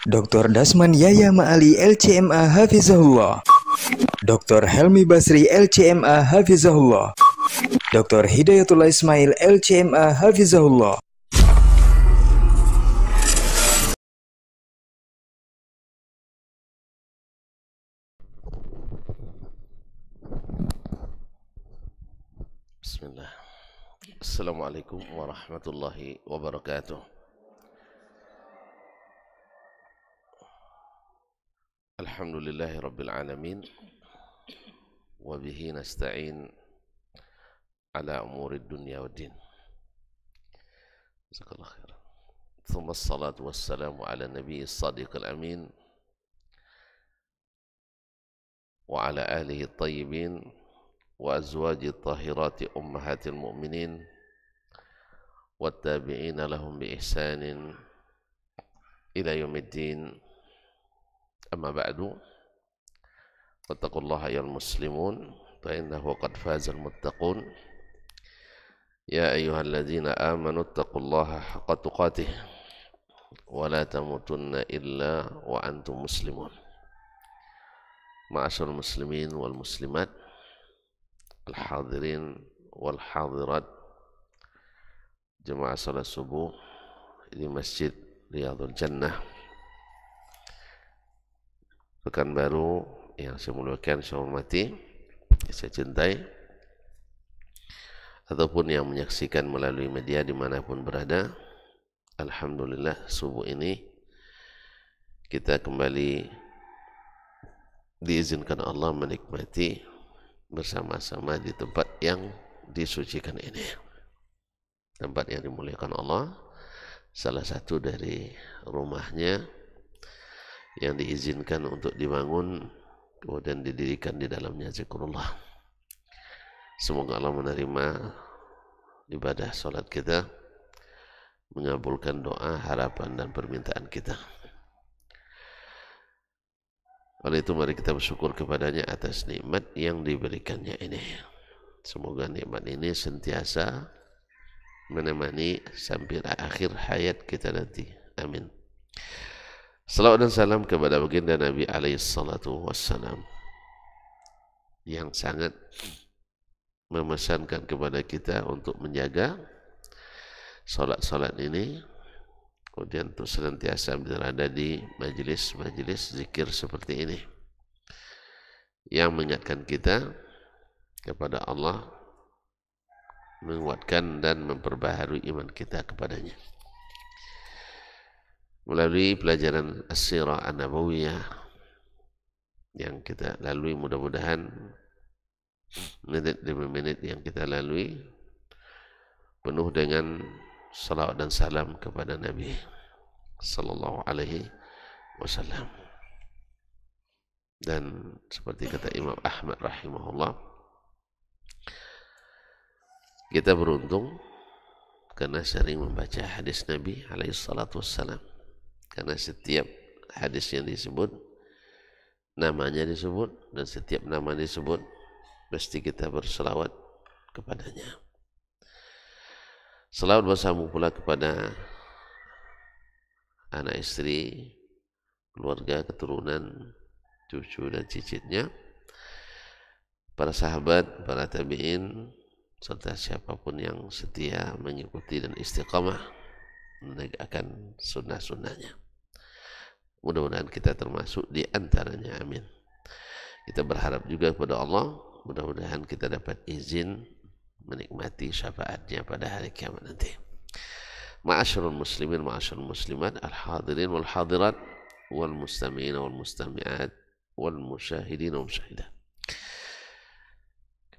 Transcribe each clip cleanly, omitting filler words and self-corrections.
Dr. Dasman Yaya Ma'ali LCMA Hafizahullah, Dr. Helmi Basri LCMA Hafizahullah, Dr. Hidayatullah Ismail LCMA Hafizahullah. Bismillah. Assalamualaikum warahmatullahi wabarakatuh. Alhamdulillahi rabbil alamin. Wabihi nasta'in ala umuri dunya wa din. Jazakallah khair. Thumma assalatu wassalamu ala nabiy as-sadiq al-amin wa ala alihi at-tayyibin wa azwaji at-tahirati ummahatil mu'minin wattabi'ina lahum bi ihsanin ila yaumiddin. Amma ba'du, wattaqullaha ya muslimun fa innahu qad faza al-muttaqun. Ya ayyuhalladzina amanu ittaqullaha haqqa tuqatih wa la tamutunna illa wa antum muslimun. Ma'asyiral muslimin wal muslimat, al-hadirin wal hadirat, jemaah salat subuh di Masjid Riyadhul Jannah Pekanbaru yang saya muliakan, saya hormati, saya cintai, ataupun yang menyaksikan melalui media dimanapun berada. Alhamdulillah, subuh ini kita kembali diizinkan Allah menikmati bersama-sama di tempat yang disucikan ini, tempat yang dimuliakan Allah, salah satu dari rumahnya yang diizinkan untuk dibangun kemudian didirikan di dalamnya zikrullah. Semoga Allah menerima ibadah salat kita, mengabulkan doa, harapan dan permintaan kita. Oleh itu mari kita bersyukur kepadanya atas nikmat yang diberikannya ini. Semoga nikmat ini sentiasa menemani sampai akhir hayat kita nanti. Amin. Salawat dan salam kepada baginda Nabi alaihi salatu wassalam yang sangat memesankan kepada kita untuk menjaga salat-salat ini, kemudian untuk senantiasa berada di majelis-majelis zikir seperti ini yang mengingatkan kita kepada Allah, menguatkan dan memperbaharui iman kita kepadanya. Melalui pelajaran As-Sirah An-Nabawiyah yang kita lalui, mudah-mudahan menit demi menit yang kita lalui penuh dengan salawat dan salam kepada Nabi sallallahu alaihi wasallam. Dan seperti kata Imam Ahmad rahimahullah, kita beruntung karena sering membaca hadis Nabi alaihi salatu wassalam. Karena setiap hadis yang disebut, namanya disebut, dan setiap nama disebut, mesti kita berselawat kepadanya. Selawat bersama pula kepada anak istri, keluarga, keturunan, cucu dan cicitnya, para sahabat, para tabi'in, serta siapapun yang setia mengikuti dan istiqamah menegakkan sunnah-sunnahnya. Mudah-mudahan kita termasuk di antaranya. Amin. Kita berharap juga kepada Allah, mudah-mudahan kita dapat izin menikmati syafaatnya pada hari kiamat nanti. Ma'asyarul muslimin, ma'asyarul muslimat, al-hadirin wal hadirat, wal mustami'in wal mustami'at, wal musyahidin wal musyahidat.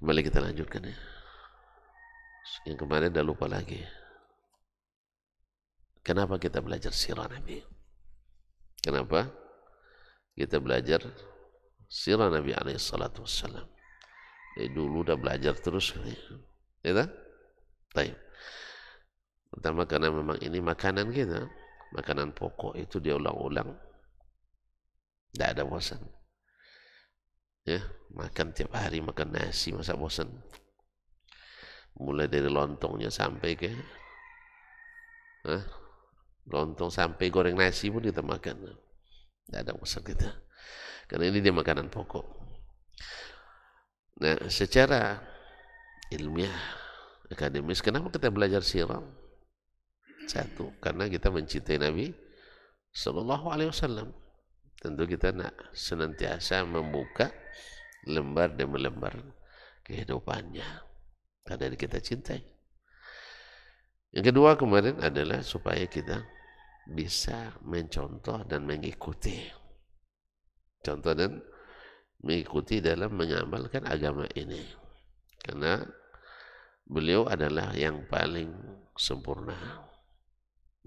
Kembali kita lanjutkan ya. Yang kemarin dah lupa lagi. Kenapa kita belajar sirah Nabi? Kenapa kita belajar sirah Nabi alaihi salatu wassalam? Dulu udah belajar terus, ya tak? Baik. Pertama karena memang ini makanan kita, makanan pokok itu dia ulang-ulang, tidak ada bosan. Ya, makan tiap hari, makan nasi, masa bosan? Mulai dari lontongnya sampai ke lontong sampai goreng nasi pun kita makan. Tidak ada urusan kita. Karena ini dia makanan pokok. Nah, secara ilmiah, akademis, kenapa kita belajar sirah? Satu, karena kita mencintai Nabi Sallallahu Alaihi Wasallam. Tentu kita nak senantiasa membuka lembar demi lembar kehidupannya, karena kita cintai. Yang kedua kemarin adalah supaya kita bisa mencontoh dan mengikuti. Contoh dan mengikuti dalam mengamalkan agama ini. Karena beliau adalah yang paling sempurna.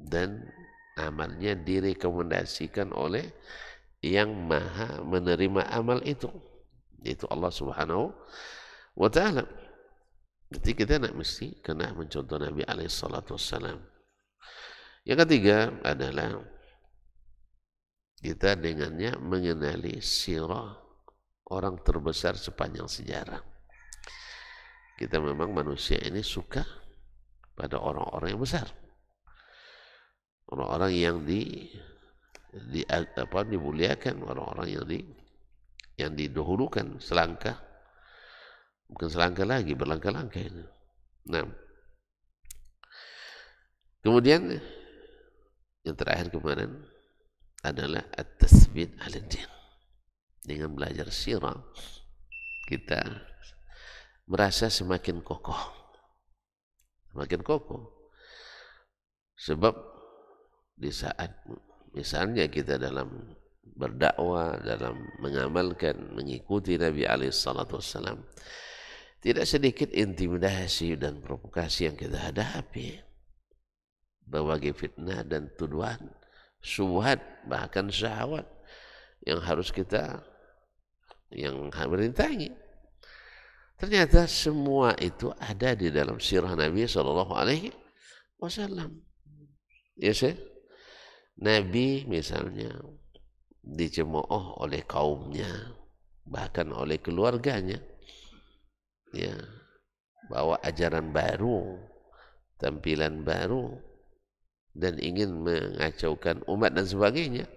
Dan amalnya direkomendasikan oleh yang maha menerima amal itu, yaitu Allah Subhanahu wa ta'ala. Jadi kita nak mesti kena mencontoh Nabi SAW. Yang ketiga adalah kita dengannya mengenali sirah orang terbesar sepanjang sejarah. Kita memang manusia ini suka pada orang-orang yang besar, orang-orang yang dimuliakan, orang-orang yang didahulukan selangkah, bukan selangkah lagi, berlangkah-langkah ini. Nah, kemudian yang terakhir kemarin adalah at-tathbit 'ala din. Dengan belajar sirah kita merasa semakin kokoh, sebab di saat misalnya kita dalam berdakwah, dalam mengamalkan, mengikuti Nabi SAW, tidak sedikit intimidasi dan provokasi yang kita hadapi, berbagai fitnah dan tuduhan, syubhat, bahkan syahwat yang harus kita merintangi. Ternyata semua itu ada di dalam sirah Nabi SAW. Ya sih? Nabi misalnya dicemooh oleh kaumnya, bahkan oleh keluarganya, ya, bawa ajaran baru, tampilan baru, dan ingin mengacaukan umat dan sebagainya.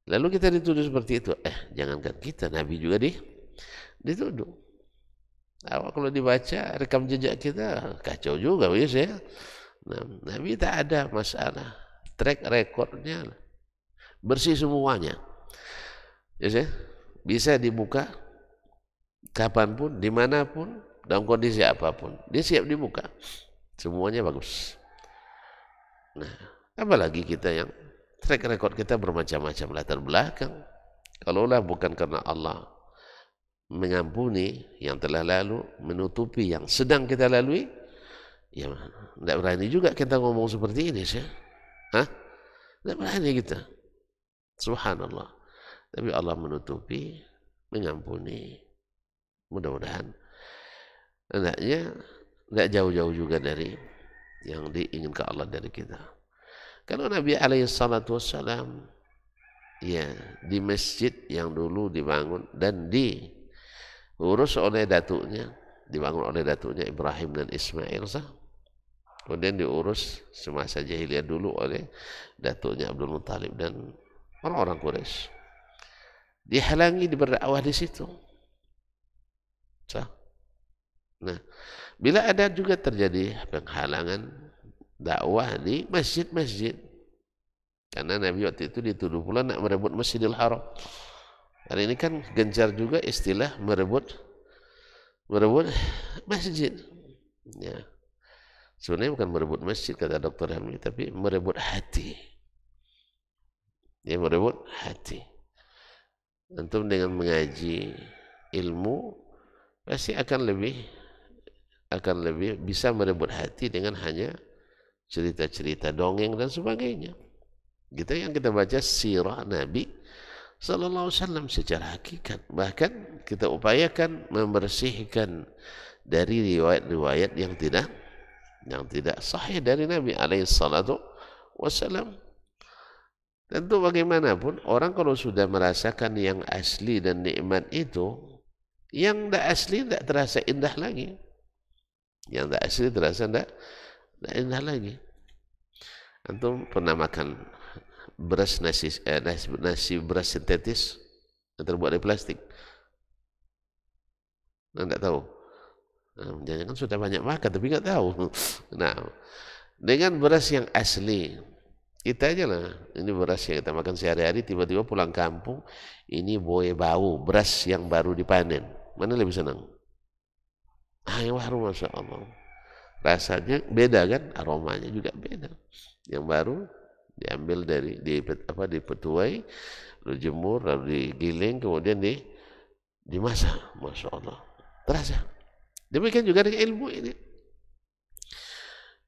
Lalu kita dituduh seperti itu. Jangankan kita, Nabi juga dituduh. Kalau dibaca rekam jejak kita, kacau juga, ya. Nah, Nabi tak ada masalah. Track recordnya bersih semuanya, ya, bisa dibuka kapanpun, dimanapun, dalam kondisi apapun, dia siap dibuka, semuanya bagus. Nah, apalagi kita yang track record kita bermacam-macam latar belakang. Kalaulah bukan karena Allah mengampuni yang telah lalu, menutupi yang sedang kita lalui, ya tidak berani juga kita ngomong seperti ini sih. Tidak berani kita. Subhanallah. Tapi Allah menutupi, mengampuni. Mudah-mudahan hendaknya tidak jauh-jauh juga dari yang diinginkan Allah dari kita. Kalau Nabi SAW, ya, di masjid yang dulu dibangun dan diurus oleh datuknya, dibangun oleh datuknya Ibrahim dan Ismail, kemudian diurus semasa jahiliyah dulu oleh datuknya Abdul Muttalib dan orang-orang Quraisy. Dihalangi berdakwah di situ. Nah, bila ada juga terjadi penghalangan dakwah di masjid-masjid, karena Nabi waktu itu dituduh pula nak merebut Masjidil Haram. Hari ini kan gencar juga istilah merebut masjid. Ya. Sebenarnya bukan merebut masjid kata Dr. Helmi, tapi merebut hati. Ya, merebut hati. Antum dengan mengaji ilmu pasti akan lebih bisa merebut hati dengan hanya cerita-cerita dongeng dan sebagainya. Gitu yang kita baca sirah Nabi Sallallahu Alaihi Wasallam secara hakikat. Bahkan kita upayakan membersihkan dari riwayat-riwayat yang tidak sahih dari Nabi SAW. Tentu bagaimanapun orang kalau sudah merasakan yang asli dan nikmat itu, yang tidak asli tidak terasa indah lagi. Yang tidak asli terasa tidak indah lagi. Antum pernah makan beras nasi beras sintetis yang terbuat dari plastik? Nggak tahu. Jangan sudah banyak makan tapi nggak tahu. Nah, dengan beras yang asli, kita aja lah, ini beras yang kita makan sehari-hari, tiba-tiba pulang kampung, ini bau beras yang baru dipanen. Mana lebih senang? Yang baru, Masya Allah. Rasanya beda kan, aromanya juga beda. Yang baru diambil dari dipetuai, lalu jemur, lalu digiling, kemudian dimasak, Masya Allah. Terasa. Demikian juga dengan ilmu ini.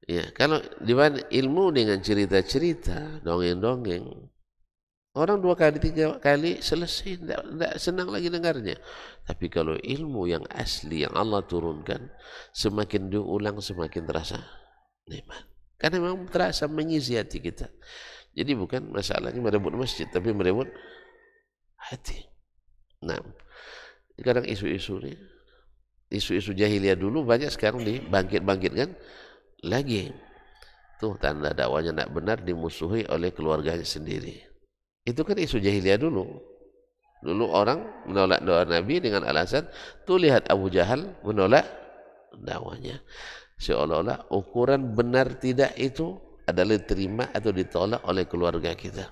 Ya, kalau ilmu dengan cerita-cerita, dongeng-dongeng, orang 2 kali 3 kali selesai, tidak senang lagi dengarnya. Tapi kalau ilmu yang asli yang Allah turunkan, semakin diulang semakin terasa nikmat. Karena memang terasa mengisi hati kita. Jadi bukan masalahnya merebut masjid, tapi merebut hati. Nah, sekarang isu-isu jahiliyah dulu banyak sekarang dibangkit-bangkitkan lagi. Tuh tanda dakwanya tidak benar, dimusuhi oleh keluarganya sendiri. Itu kan isu jahiliyah dulu. Dulu orang menolak doa Nabi dengan alasan, tuh lihat Abu Jahal menolak dakwanya. Seolah-olah ukuran benar tidak itu adalah diterima atau ditolak oleh keluarga kita.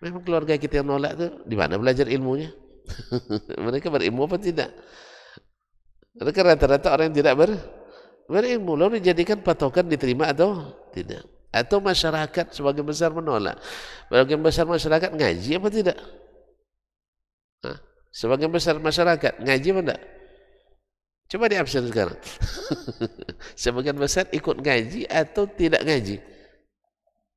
Memang keluarga kita yang nolak itu di mana belajar ilmunya? Mereka berilmu apa tidak? Mereka rata-rata orang yang tidak berilmu, lalu dijadikan patokan diterima atau tidak. Atau masyarakat sebagian besar menolak. Sebagian besar masyarakat ngaji apa tidak? Sebagian besar masyarakat ngaji apa tidak? Coba di absen sekarang. Sebagian besar ikut ngaji atau tidak ngaji?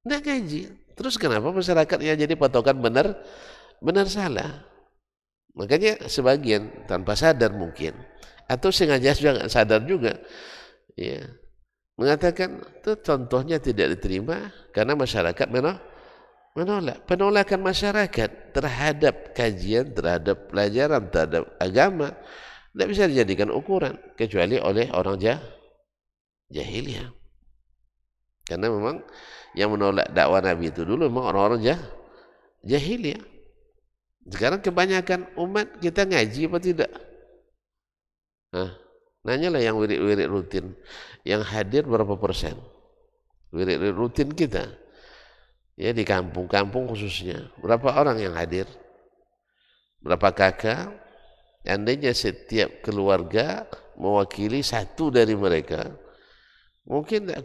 Tidak ngaji. Terus kenapa masyarakat yang jadi patokan benar salah? Makanya sebagian tanpa sadar mungkin, atau sengaja juga sadar juga, ya, mengatakan itu contohnya tidak diterima karena masyarakat menolak. Penolakan masyarakat terhadap kajian, terhadap pelajaran, terhadap agama tidak bisa dijadikan ukuran kecuali oleh orang jahiliyah. Karena memang yang menolak dakwah Nabi itu dulu memang orang-orang jahiliyah. Sekarang kebanyakan umat kita ngaji apa tidak? Nanyalah yang wirid-wirid rutin, yang hadir berapa persen? Wirid-wirid rutin kita, ya di kampung-kampung khususnya, berapa orang yang hadir? Berapa kakak? Andainya setiap keluarga mewakili satu dari mereka, mungkin tidak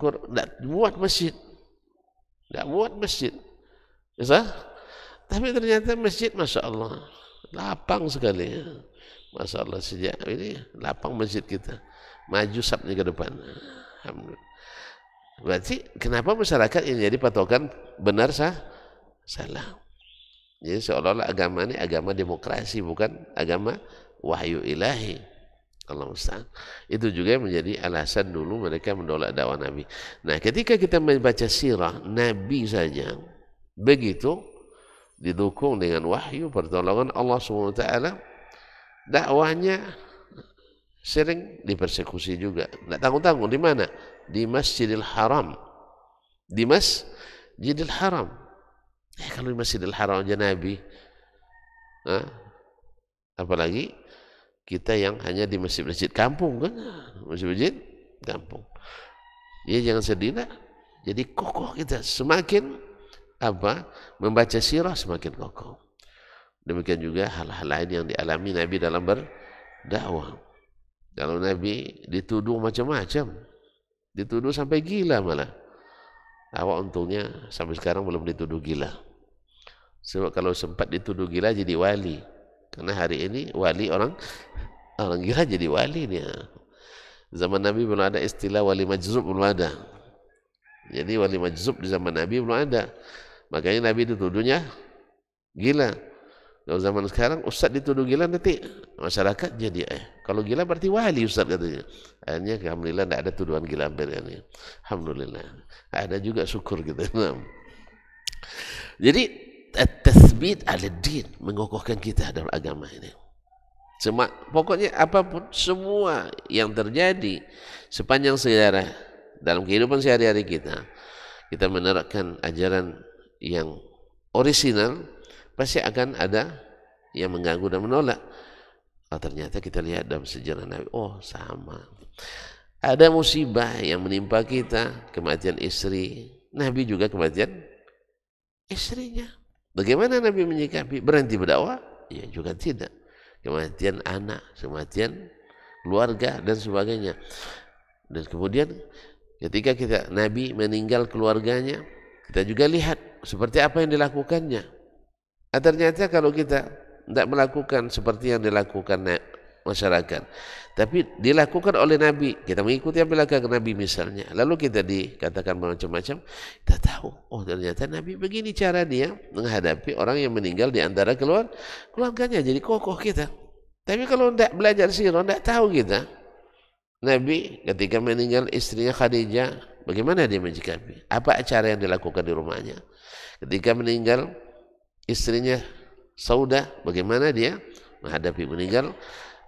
buat masjid, bisa? Tapi ternyata masjid, Masya Allah, lapang sekali. Masya Allah, sejak ini lapang masjid kita, maju sabnya ke depan. Alhamdulillah. Berarti kenapa masyarakat ini jadi patokan benar salah? Jadi seolah-olah agama ini agama demokrasi, bukan agama wahyu ilahi. Allah musta'an. Itu juga menjadi alasan dulu mereka menolak dakwah Nabi. Nah, ketika kita membaca sirah Nabi saja begitu didukung dengan wahyu pertolongan Allah SWT, dakwahnya sering dipersekusi juga. Tidak tanggung-tanggung. Di mana? Di Masjidil Haram. Di Masjidil Haram. Kalau di Masjidil Haram aja Nabi, apalagi kita yang hanya di masjid-masjid kampung kan, masjid-masjid kampung. Ya jangan sedih lah. Jadi kokoh kita semakin membaca sirah semakin kokoh. Demikian juga hal-hal lain yang dialami Nabi dalam berdakwah. Kalau Nabi dituduh macam-macam, dituduh sampai gila malah. Awak untungnya sampai sekarang belum dituduh gila. Sebab kalau sempat dituduh gila jadi wali. Karena hari ini wali orang gila jadi wali dia. Zaman Nabi belum ada istilah wali majzub, belum ada. Jadi wali majzub di zaman Nabi belum ada. Makanya Nabi dituduhnya gila. Kalau zaman sekarang ustaz dituduh gila, nanti masyarakat jadi kalau gila berarti wali ustaz katanya. Akhirnya alhamdulillah tidak ada tuduhan gila ini. Alhamdulillah. Ada juga syukur gitu. Jadi at-tathbit ala din, mengokohkan kita dalam agama ini. Pokoknya apapun semua yang terjadi sepanjang sejarah dalam kehidupan sehari-hari kita menerapkan ajaran yang orisinal, pasti akan ada yang mengganggu dan menolak. Oh, ternyata kita lihat dalam sejarah Nabi, oh sama. Ada musibah yang menimpa kita, kematian istri, Nabi juga kematian istrinya. Bagaimana Nabi menyikapi? Berhenti berdakwah? Ya juga tidak. Kematian anak, kematian keluarga dan sebagainya. Dan kemudian ketika Nabi meninggal keluarganya, kita juga lihat seperti apa yang dilakukannya. Ternyata kalau kita tidak melakukan seperti yang dilakukan masyarakat, tapi dilakukan oleh Nabi, kita mengikuti apa yang dilakukan Nabi misalnya, lalu kita dikatakan macam-macam, kita tahu, oh ternyata Nabi begini cara dia menghadapi orang yang meninggal di antara keluarganya, jadi kokoh kita. Tapi kalau tidak belajar sirah, tidak tahu kita. Nabi ketika meninggal istrinya Khadijah, bagaimana dia menyikapi? Apa cara yang dilakukan di rumahnya? Ketika meninggal istrinya Saudah, bagaimana dia menghadapi meninggal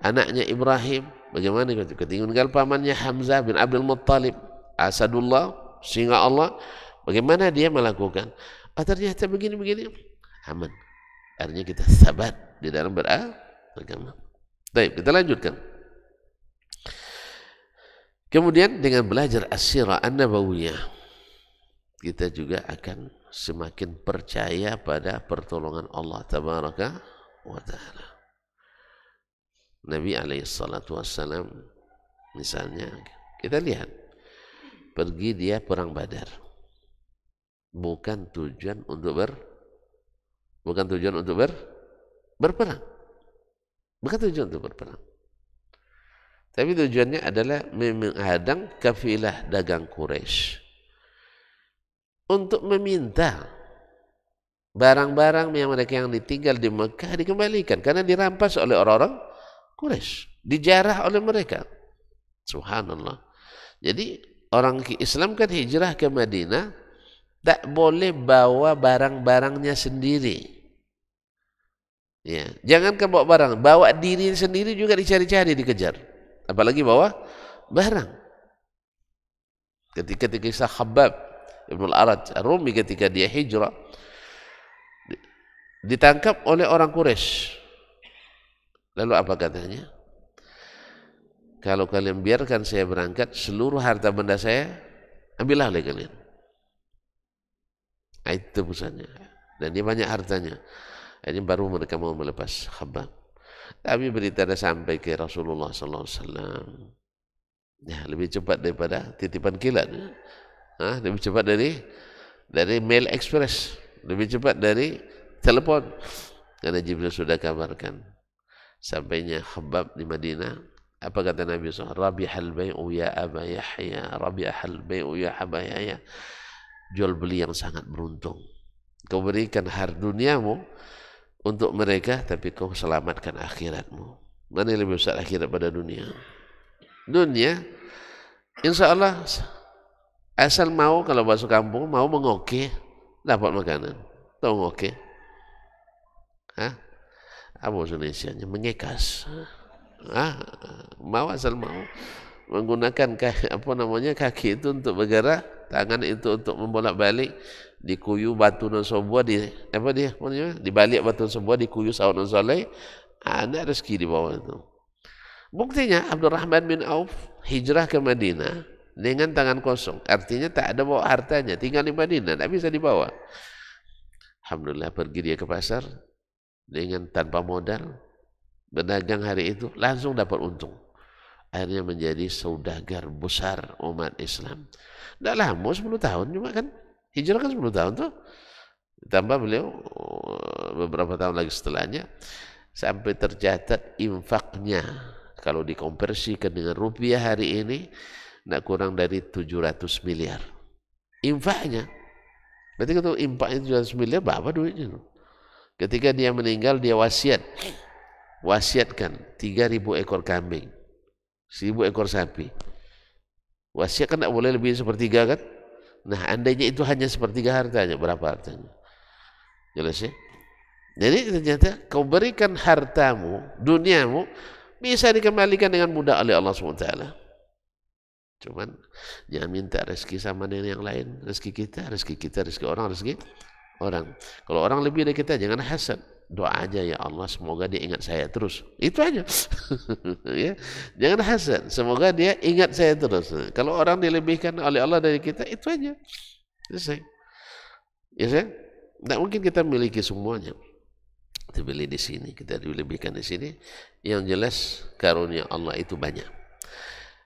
anaknya Ibrahim? Bagaimana ketika meninggal pamannya Hamzah bin Abdul Muttalib, Asadullah, singa Allah, bagaimana dia melakukan? Oh, ternyata begini-begini, aman. Artinya kita sabat di dalam beragama. Baik, kita lanjutkan. Kemudian dengan belajar as-sirah an-nabawiyah, kita juga akan semakin percaya pada pertolongan Allah tabaraka wa ta'ala. Nabi SAW misalnya, kita lihat pergi dia perang Badar, bukan tujuan untuk berperang, bukan tujuan untuk berperang, tapi tujuannya adalah menghadang kafilah dagang Quraisy untuk meminta barang-barang yang mereka yang ditinggal di Mekah dikembalikan karena dirampas oleh orang-orang Quraisy, dijarah oleh mereka. Subhanallah. Jadi orang Islam kan hijrah ke Madinah, tak boleh bawa barang-barangnya sendiri. Ya, jangan bawa barang, bawa diri sendiri juga dicari-cari, dikejar. Apalagi bawa barang. Ketika kisah Khabbab Ibn al-Arad Ar-Rumi ketika dia hijrah, ditangkap oleh orang Quraisy. Lalu apa katanya? Kalau kalian biarkan saya berangkat, seluruh harta benda saya ambillah oleh kalian. Itu pesannya. Dan dia banyak hartanya. Ini baru mereka mau melepas Khabbab. Tapi berita dah sampai ke Rasulullah SAW. Ya, lebih cepat daripada titipan kilat. Lebih cepat dari mail express, lebih cepat dari telepon, karena Jibril sudah kabarkan. Sampainya Khabbab di Madinah, apa kata Nabi SAW? Rabihal bai'u ya Aba Yahya, rabihal bai'u ya Aba Yahya. Jual beli yang sangat beruntung. Kau berikan harta duniamu untuk mereka, tapi kau selamatkan akhiratmu. Mana yang lebih besar akhirat pada dunia? Dunia, insya Allah, asal mau, kalau masuk kampung mau mengoke, dapat makanan. Tahu ngoke? Apa Indonesianya? Mengekas. Mau, asal mau menggunakan kaki itu untuk bergerak, tangan itu untuk membolak-balik, dikuyu batu dan sebuah dibalik batu sebuah, dikuyu sawat dan soleh, ada rezeki di bawah itu. Buktinya Abdurrahman bin Auf hijrah ke Madinah dengan tangan kosong, artinya tak ada bawa hartanya, tinggal di Madinah, tak bisa dibawa. Alhamdulillah pergi dia ke pasar dengan tanpa modal, berdagang hari itu langsung dapat untung. Akhirnya menjadi saudagar besar umat Islam. Tidak lama, 10 tahun cuma kan, hijrah kan 10 tahun tuh. Tambah beliau beberapa tahun lagi setelahnya, sampai tercatat infaknya kalau dikonversikan dengan rupiah hari ini tidak kurang dari 700 miliar infaknya. Berarti kalau infaknya 700 miliar, berapa duitnya? Ketika dia meninggal, dia wasiatkan 3.000 ekor kambing, 1.000 ekor sapi. Wasiat kan tidak boleh lebih sepertiga kan? Nah, andainya itu hanya sepertiga hartanya, berapa hartanya? Jelas ya? Jadi ternyata kau berikan hartamu, duniamu, bisa dikembalikan dengan mudah oleh Allah SWT. Cuman jangan minta rezeki sama dengan yang lain. Rezeki kita, rezeki orang, rezeki orang. Kalau orang lebih dari kita, jangan hasad. Doa aja, ya Allah semoga dia ingat saya terus. Itu aja. Ya. Jangan hasad, semoga dia ingat saya terus. Kalau orang dilebihkan oleh Allah dari kita, itu aja. Selesai. Ya saya, tidak mungkin kita memiliki semuanya. Kita pilih di sini, kita dilebihkan di sini. Yang jelas karunia Allah itu banyak.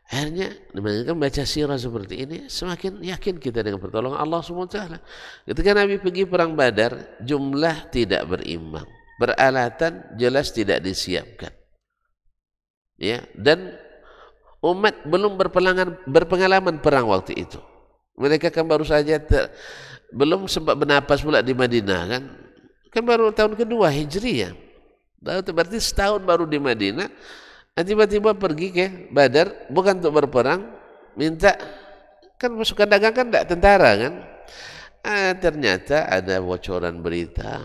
Akhirnya, dengan baca sirah seperti ini, semakin yakin kita dengan pertolongan Allah SWT. Ketika Nabi pergi perang Badar, jumlah tidak berimbang. Peralatan jelas tidak disiapkan. Ya, dan umat belum berpengalaman perang waktu itu. Mereka kan baru saja belum sempat bernapas pula di Madinah kan. Kan baru tahun kedua Hijriah. Berarti setahun baru di Madinah. Tiba-tiba pergi ke Badar, bukan untuk berperang, minta, kan pasukan dagang kan tidak tentara kan. Ternyata ada bocoran berita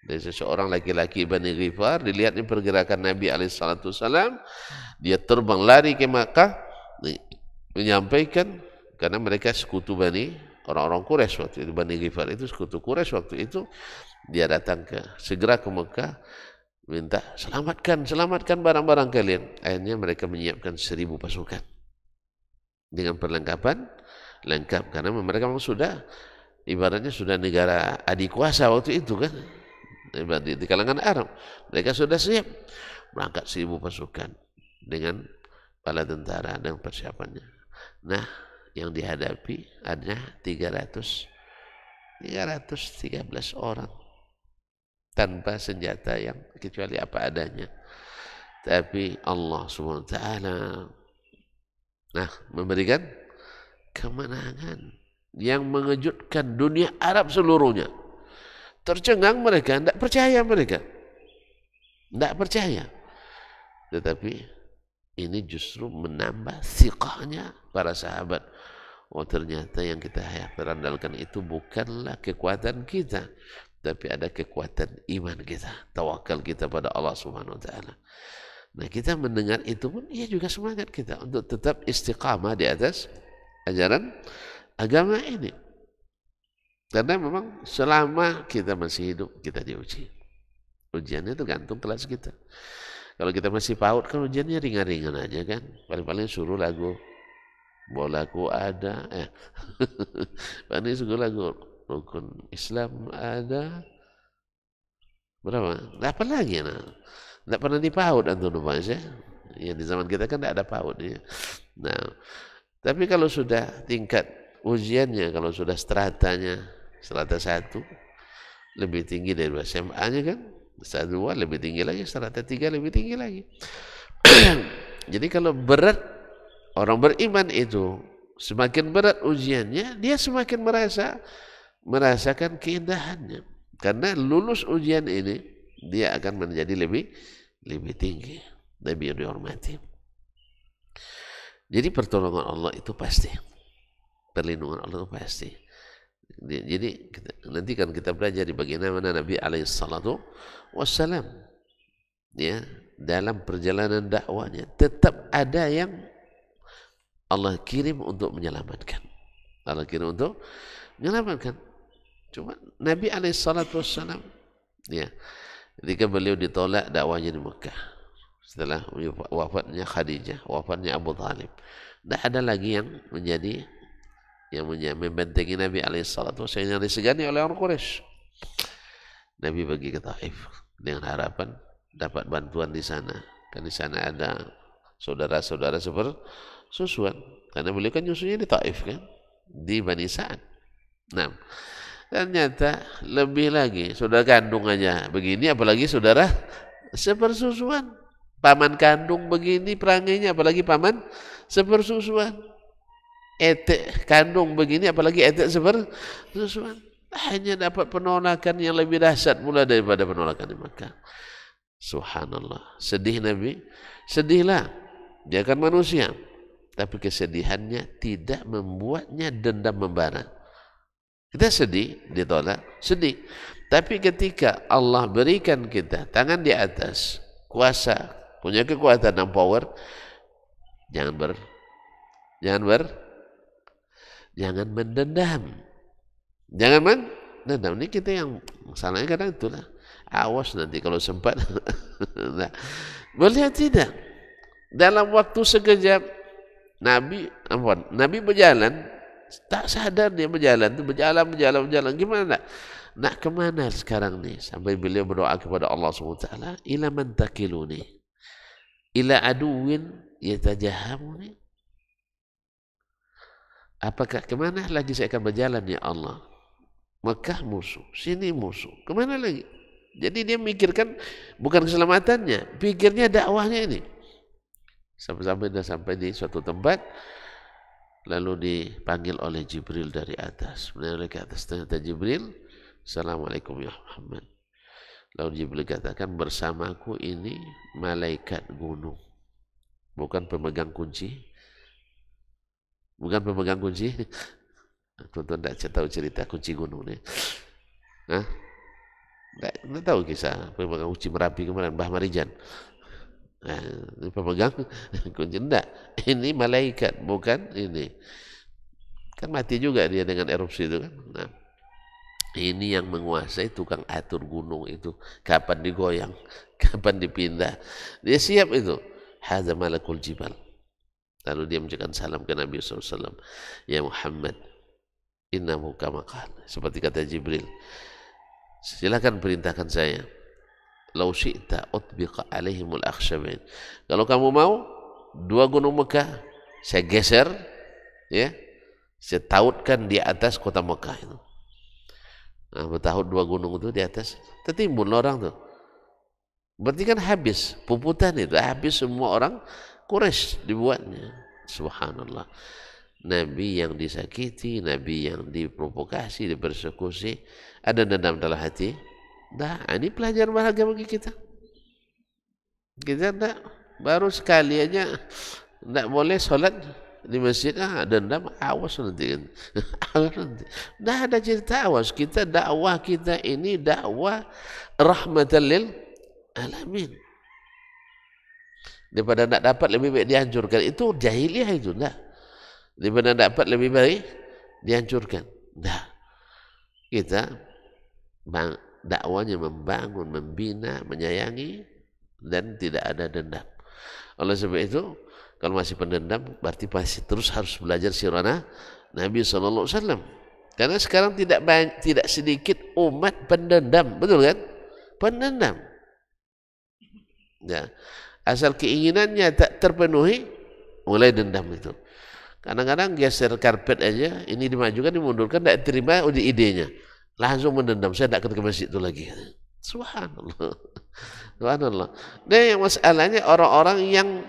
dari seseorang laki-laki Bani Ghifar, dilihat di pergerakan Nabi SAW, dia terbang lari ke Makkah, menyampaikan, karena mereka sekutu orang-orang Quraisy waktu itu, Bani Ghifar itu sekutu Quraisy waktu itu, dia datang segera ke Makkah, minta selamatkan barang-barang kalian. Akhirnya mereka menyiapkan 1000 pasukan dengan perlengkapan lengkap, karena mereka memang sudah ibaratnya sudah negara adik kuasa waktu itu kan, di kalangan Arab. Mereka sudah siap berangkat 1000 pasukan dengan bala tentara dan persiapannya. Nah, yang dihadapi ada 313 orang tanpa senjata yang kecuali apa adanya. Tapi Allah SWT memberikan kemenangan yang mengejutkan dunia Arab seluruhnya. Tercengang mereka, tidak percaya mereka. Tidak percaya. Tetapi ini justru menambah thiqahnya para sahabat. Oh, ternyata yang kita berandalkan itu bukanlah kekuatan kita, tapi ada kekuatan iman kita, tawakal kita pada Allah Subhanahu wa taala. Nah, kita mendengar itu pun ia juga semangat kita untuk tetap istiqamah di atas ajaran agama ini. Karena memang selama kita masih hidup, kita diuji. Ujiannya tergantung kelas kita. Kalau kita masih PAUD, kan ujiannya ringan-ringan aja kan. Paling-paling suruh lagu bolaku ada, paling suruh lagu rukun Islam ada, berapa? Apa lagi? Tidak pernah di PAUD antum ya. Ya di zaman kita kan tidak ada PAUD ya. Nah, tapi kalau sudah tingkat ujiannya, kalau sudah stratanya, strata 1 lebih tinggi dari SMA-nya kan, strata 2 lebih tinggi lagi, strata 3 lebih tinggi lagi. Jadi kalau berat orang beriman itu, semakin berat ujiannya, dia semakin merasakan keindahannya. Karena lulus ujian ini, dia akan menjadi lebih tinggi, lebih dihormati. Jadi pertolongan Allah itu pasti, perlindungan Allah itu pasti. Jadi nanti kan kita belajar di bagaimana Nabi SAW ya, dalam perjalanan dakwanya tetap ada yang Allah kirim untuk menyelamatkan. Allah kirim untuk menyelamatkan. Cuma Nabi SAW ya, ketika beliau ditolak dakwanya di Mekah, setelah wafatnya Khadijah, wafatnya Abu Talib, tidak ada lagi yang membentengi Nabi SAW yang disegani oleh orang Quraisy. Nabi pergi ke Taif dengan harapan dapat bantuan di sana. Kan di sana ada saudara-saudara sepersusuan, karena beliau kan nyusunya di Taif kan, di Bani Sa'ad. Nah, ternyata lebih lagi saudara kandung aja begini, apalagi saudara sepersusuan. Paman kandung begini perangainya, apalagi paman sepersusuan. Etek kandung begini, apalagi etek sepersusuan. Hanya dapat penolakan yang lebih dahsyat pula daripada penolakan di Makkah. Subhanallah. Sedih Nabi, sedihlah. Dia kan manusia, tapi kesedihannya tidak membuatnya dendam membara. Kita sedih, ditolak, sedih. Tapi ketika Allah berikan kita tangan di atas, kuasa, punya kekuatan dan power, jangan mendendam. Jangan dendam. Ini kita yang salahnya kadang itulah. Awas nanti kalau sempat. Nah, boleh tidak? Dalam waktu sekejap Nabi berjalan, tak sadar dia berjalan, berjalan. Gimana? Nak kemana sekarang ni? Sampai beliau berdoa kepada Allah SWT, ila man takiluni, ila aduwin yatajahamuni. Apakah kemana lagi saya akan berjalan ya Allah? Mekah musuh, sini musuh, kemana lagi? Jadi dia mikirkan bukan keselamatannya, pikirnya dakwahnya ini. Sampai-sampai dia sampai di suatu tempat, lalu dipanggil oleh Jibril dari atas. Menoleh ke atas, ternyata Jibril, Assalamualaikum ya Muhammad. Lalu Jibril katakan, bersamaku ini malaikat gunung, bukan pemegang kunci. Bukan pemegang kunci. Tuan-tuan tak tahu cerita kunci gunung ni. Hah? Tak tahu kisah pemegang kunci Merapi kemarin, Mbah Marijan. Nah, ini pemegang kunci. Enggak, ini malaikat, bukan ini. Kan mati juga dia dengan erupsi itu kan. Nah, ini yang menguasai tukang atur gunung itu. Kapan digoyang, kapan dipindah. Dia siap itu. Hadza malakul jibal. Lalu dia mengucapkan salam ke Nabi SAW. Ya Muhammad, innahu kama qala. Seperti kata Jibril, silakan perintahkan saya. Lau syi'ta utbiqa alaihimul akhsyabain. Kalau kamu mau, 2 gunung Mekah saya geser, ya, saya tautkan di atas kota Mekah itu. Nah, bertaut 2 gunung itu di atas, tertimbun orang tuh. Berarti kan habis puputan itu, habis semua orang Quraisy dibuatnya. Subhanallah. Nabi yang disakiti, Nabi yang diprovokasi, dipersekusi, ada dendam dalam hati. Nah, ini pelajaran berharga bagi kita. Kita tak, baru sekali aja tidak boleh sholat di masjid, dendam, awas nanti. Dah ada cerita awas. Kita dakwah kita ini dakwah rahmatan lil alamin. Daripada nak dapat lebih baik dihancurkan. Itu jahiliah itu. Nah, daripada nak dapat lebih baik dihancurkan. Nah, kita dakwanya membangun, membina, menyayangi, dan tidak ada dendam. Oleh sebab itu, kalau masih pendendam, berarti masih terus harus belajar sirah Nabi SAW. Karena sekarang tidak sedikit umat pendendam, betul kan? Pendendam. Ya. Asal keinginannya tak terpenuhi, mulai dendam itu. Kadang-kadang geser karpet aja, ini dimajukan, dimundurkan, tak terima idenya. Langsung mendendam, saya tak ke masjid itu lagi. Subhanallah. Subhanallah. Dan yang masalahnya orang-orang yang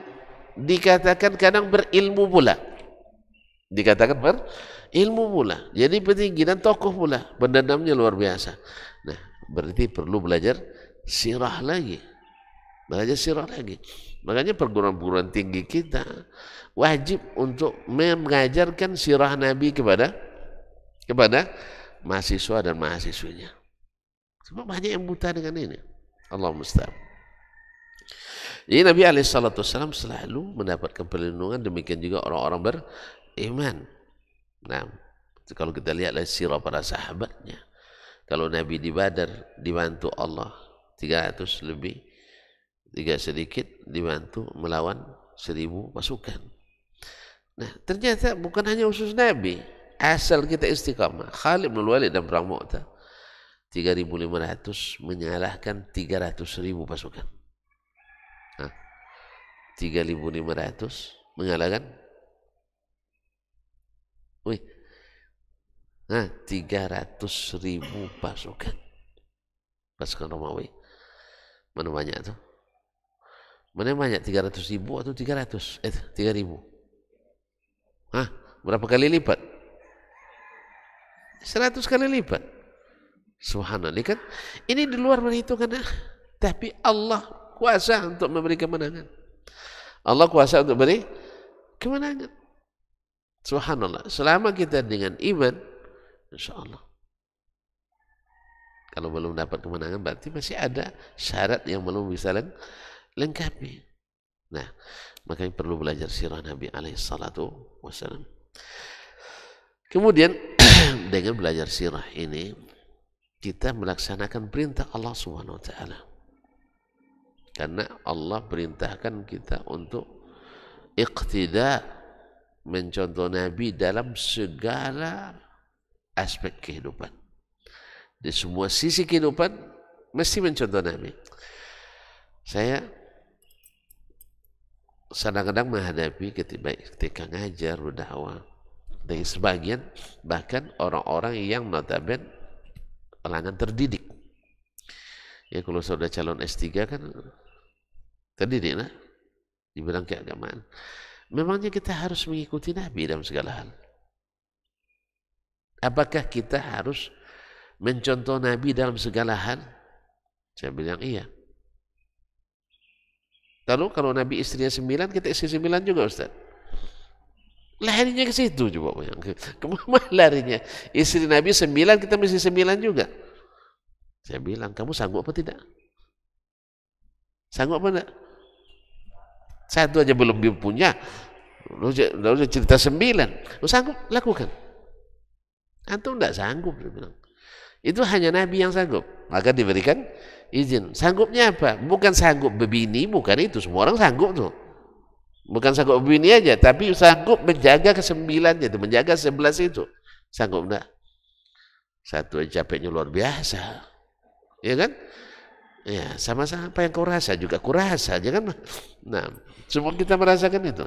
dikatakan kadang berilmu pula. Dikatakan berilmu pula. Jadi petinggi dan tokoh pula. Pendendamnya luar biasa. Nah, berarti perlu belajar sirah lagi. Belajar sirah lagi. Makanya perguruan-perguruan tinggi kita wajib untuk mengajarkan sirah Nabi kepada mahasiswa dan mahasiswinya. Sebab banyak yang buta dengan ini. Allah musta'an. Jadi Nabi SAW selalu mendapatkan perlindungan, demikian juga orang-orang beriman. Nah, kalau kita lihat sirah para sahabatnya, kalau Nabi di Badar dibantu Allah 300 lebih, 3 sedikit dibantu melawan 1000 pasukan. Nah, ternyata bukan hanya khusus Nabi, asal kita istiqamah. Khalid bin Walid dan perang Mu'tah 3.500 menyalahkan 300.000 pasukan. 3.500 mengalahkan 300.000 pasukan Romawi. Mana banyak tuh? Mana banyak, 300.000 atau 300? 3.000. Berapa kali lipat? 100 kali lipat. Subhanallah kan? Ini di luar perhitungan. Tapi Allah kuasa untuk memberi kemenangan. Allah kuasa untuk beri kemenangan. Subhanallah. Selama kita dengan iman, insyaAllah. Kalau belum dapat kemenangan, berarti masih ada syarat yang belum bisa lengkapi. Nah, makanya perlu belajar sirah Nabi SAW. Kemudian dengan belajar sirah ini, kita melaksanakan perintah Allah Subhanahu wa taala. Karena Allah perintahkan kita untuk iqtida, mencontoh Nabi dalam segala aspek kehidupan. Di semua sisi kehidupan mesti mencontoh Nabi. Saya kadang-kadang menghadapi ketika ngajar, berdakwah, dari sebagian bahkan orang-orang yang notabene kalangan terdidik. Ya kalau sudah calon S3 kan terdidik lah di bidang keagamaan. Memangnya kita harus mengikuti Nabi dalam segala hal. Apakah kita harus mencontoh Nabi dalam segala hal? Saya bilang iya. Lalu kalau Nabi istrinya 9, kita istri 9 juga Ustaz. Larinya ke situ coba. Kemana larinya? Istri Nabi 9, kita mesti 9 juga. Saya bilang, kamu sanggup apa tidak? Sanggup apa tidak? Satu aja belum punya. Lalu cerita 9. Lu sanggup? Lakukan. Antum tidak sanggup. Dia bilang. Itu hanya Nabi yang sanggup. Maka diberikan izin. Sanggupnya apa? Bukan sanggup berbini, bukan itu. Semua orang sanggup tuh. Bukan sanggup berbini aja, tapi sanggup menjaga ke-9-nya itu, menjaga 11 itu. Sanggup enggak? Satu aja capeknya luar biasa. Ya kan? Ya, sama-sama apa yang kau rasa juga aku rasa, jangan. Nah, semua kita merasakan itu.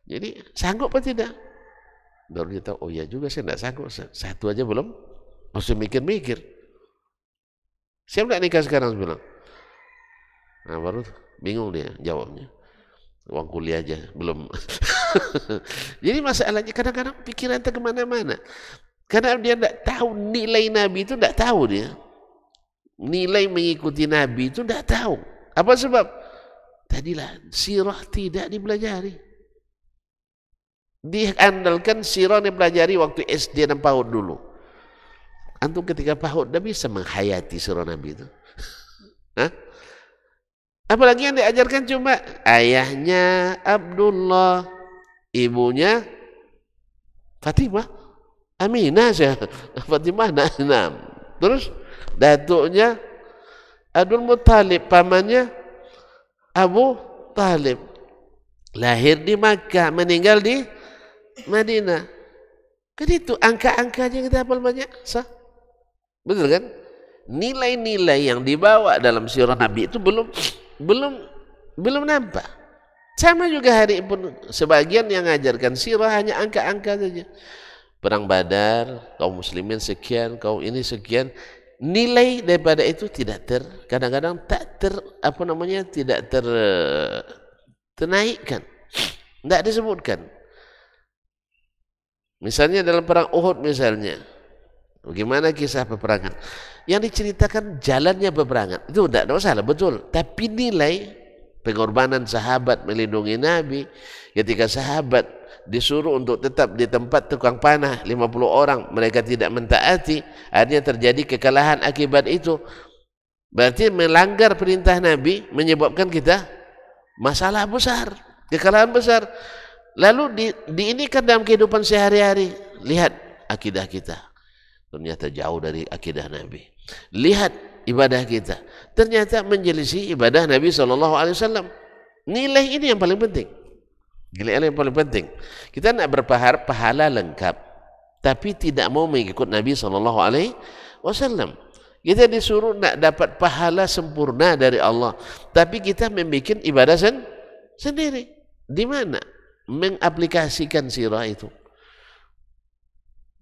Jadi, sanggup apa tidak? Baru kita, oh ya juga saya enggak sanggup. Satu aja belum, masih mikir-mikir. Siap enggak nikah sekarang? Bilang. Nah, baru bingung dia jawabnya. Uang kuliah aja belum. Jadi masalahnya kadang-kadang pikiran kita kemana-mana. Karena dia tidak tahu nilai Nabi itu, tidak tahu dia. Nilai mengikuti Nabi itu tidak tahu. Apa sebab? Tadilah sirah tidak dipelajari. Diandalkan sirah dipelajari waktu SD dan PAUD dulu. Antum ketika PAUD tidak bisa menghayati sirah Nabi itu. Hah? Apalagi yang diajarkan cuma ayahnya Abdullah, ibunya Fatimah, Aminah saja, Fatimah, nah. Terus datuknya Abdul Muttalib, pamannya Abu Talib, lahir di Makkah, meninggal di Madinah. Kan itu angka-angkanya kita hafal banyak, sah? Betul kan? Nilai-nilai yang dibawa dalam sirah Nabi itu belum nampak. Sama juga hari pun sebagian yang mengajarkan sirah hanya angka-angka saja. Perang Badar, kaum muslimin sekian, kaum ini sekian. Nilai daripada itu tidak kadang-kadang tidak ternaikkan. Tidak disebutkan. Misalnya dalam perang Uhud misalnya. Bagaimana kisah peperangan? Yang diceritakan jalannya peperangan. Itu tidak masalah, betul. Tapi nilai pengorbanan sahabat melindungi Nabi. Ketika sahabat disuruh untuk tetap di tempat tukang panah 50 orang, mereka tidak mentaati, akhirnya terjadi kekalahan akibat itu. Berarti melanggar perintah Nabi menyebabkan kita masalah besar, kekalahan besar. Lalu diinikan dalam kehidupan sehari-hari. Lihat akidah kita. Ternyata jauh dari akidah Nabi. Lihat ibadah kita. Ternyata menyelisih ibadah Nabi SAW. Nilai ini yang paling penting. Nilai yang paling penting. Kita nak berpahala pahala lengkap, tapi tidak mau mengikut Nabi SAW. Kita disuruh nak dapat pahala sempurna dari Allah, tapi kita membuat ibadah sendiri. Di mana mengaplikasikan sirah itu?